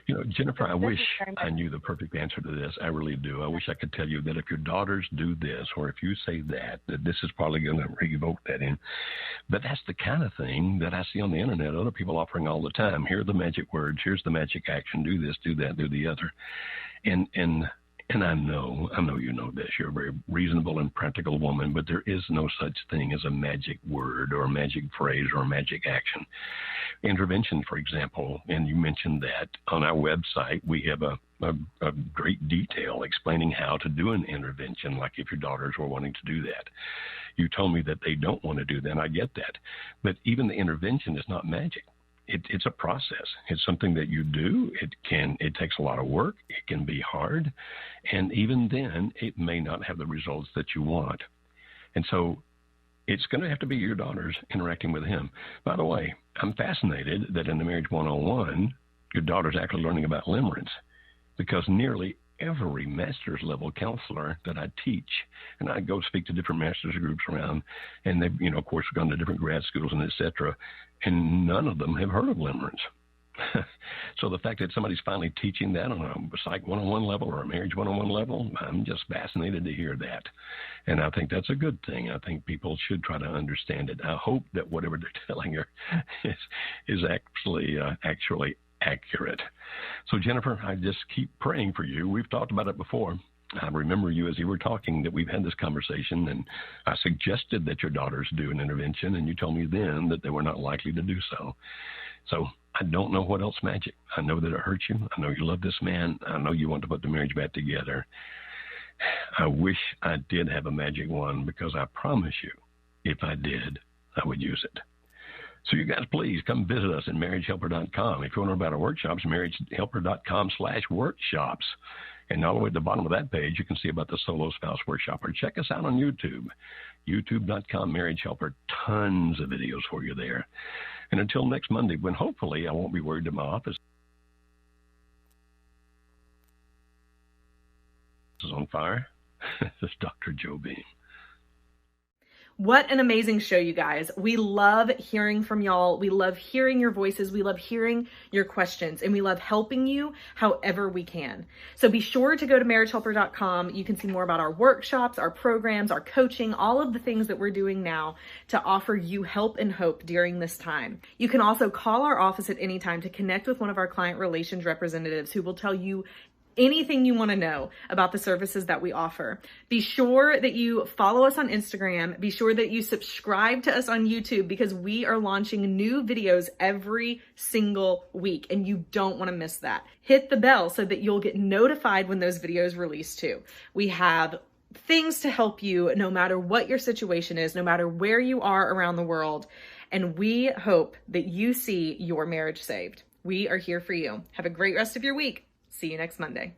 You know, Jennifer, I wish I knew the perfect answer to this. I really do. I wish I could tell you that if your daughters do this, or if you say that this is probably going to revoke that in. But that's the kind of thing that I see on the internet, other people offering all the time. Here are the magic words. Here's the magic action. Do this, do that, do the other. And I know you know this. You're a very reasonable and practical woman, but there is no such thing as a magic word or a magic phrase or a magic action. Intervention, for example, and you mentioned that on our website, we have a great detail explaining how to do an intervention, like if your daughters were wanting to do that. You told me that they don't want to do that, and I get that. But even the intervention is not magic. It's a process. It's something that you do. It takes a lot of work. It can be hard. And even then, it may not have the results that you want. And so it's going to have to be your daughters interacting with him. By the way, I'm fascinated that in the Marriage 101, your daughter's actually learning about limerence, because nearly every master's level counselor that I teach, and I go speak to different master's groups around, and they've, of course, gone to different grad schools and et cetera, and none of them have heard of limerence. So the fact that somebody's finally teaching that on a Psych 101 level or a Marriage 101 level, I'm just fascinated to hear that. And I think that's a good thing. I think people should try to understand it. I hope that whatever they're telling her is actually accurate. So Jennifer, I just keep praying for you. We've talked about it before. I remember you as you were talking that we've had this conversation, and I suggested that your daughters do an intervention, and you told me then that they were not likely to do so. So I don't know what else magic. I know that it hurts you. I know you love this man. I know you want to put the marriage back together. I wish I did have a magic wand, because I promise you, if I did, I would use it. So you guys, please come visit us at marriagehelper.com. If you want to know about our workshops, marriagehelper.com/workshops. And all the way at the bottom of that page, you can see about the Solo Spouse Workshop. Or check us out on YouTube, youtube.com, Marriage Helper. Tons of videos for you there. And until next Monday, when hopefully I won't be worried that my office is on fire, this is Dr. Joe Beam. What an amazing show, you guys. We love hearing from y'all. We love hearing your voices. We love hearing your questions, and we love helping you however we can. So be sure to go to marriagehelper.com. You can see more about our workshops, our programs, our coaching, all of the things that we're doing now to offer you help and hope during this time. You can also call our office at any time to connect with one of our client relations representatives who will tell you anything you want to know about the services that we offer. Be sure that you follow us on Instagram. Be sure that you subscribe to us on YouTube, because we are launching new videos every single week, and you don't want to miss that. Hit the bell so that you'll get notified when those videos release too. We have things to help you no matter what your situation is, no matter where you are around the world. And we hope that you see your marriage saved. We are here for you. Have a great rest of your week. See you next Monday.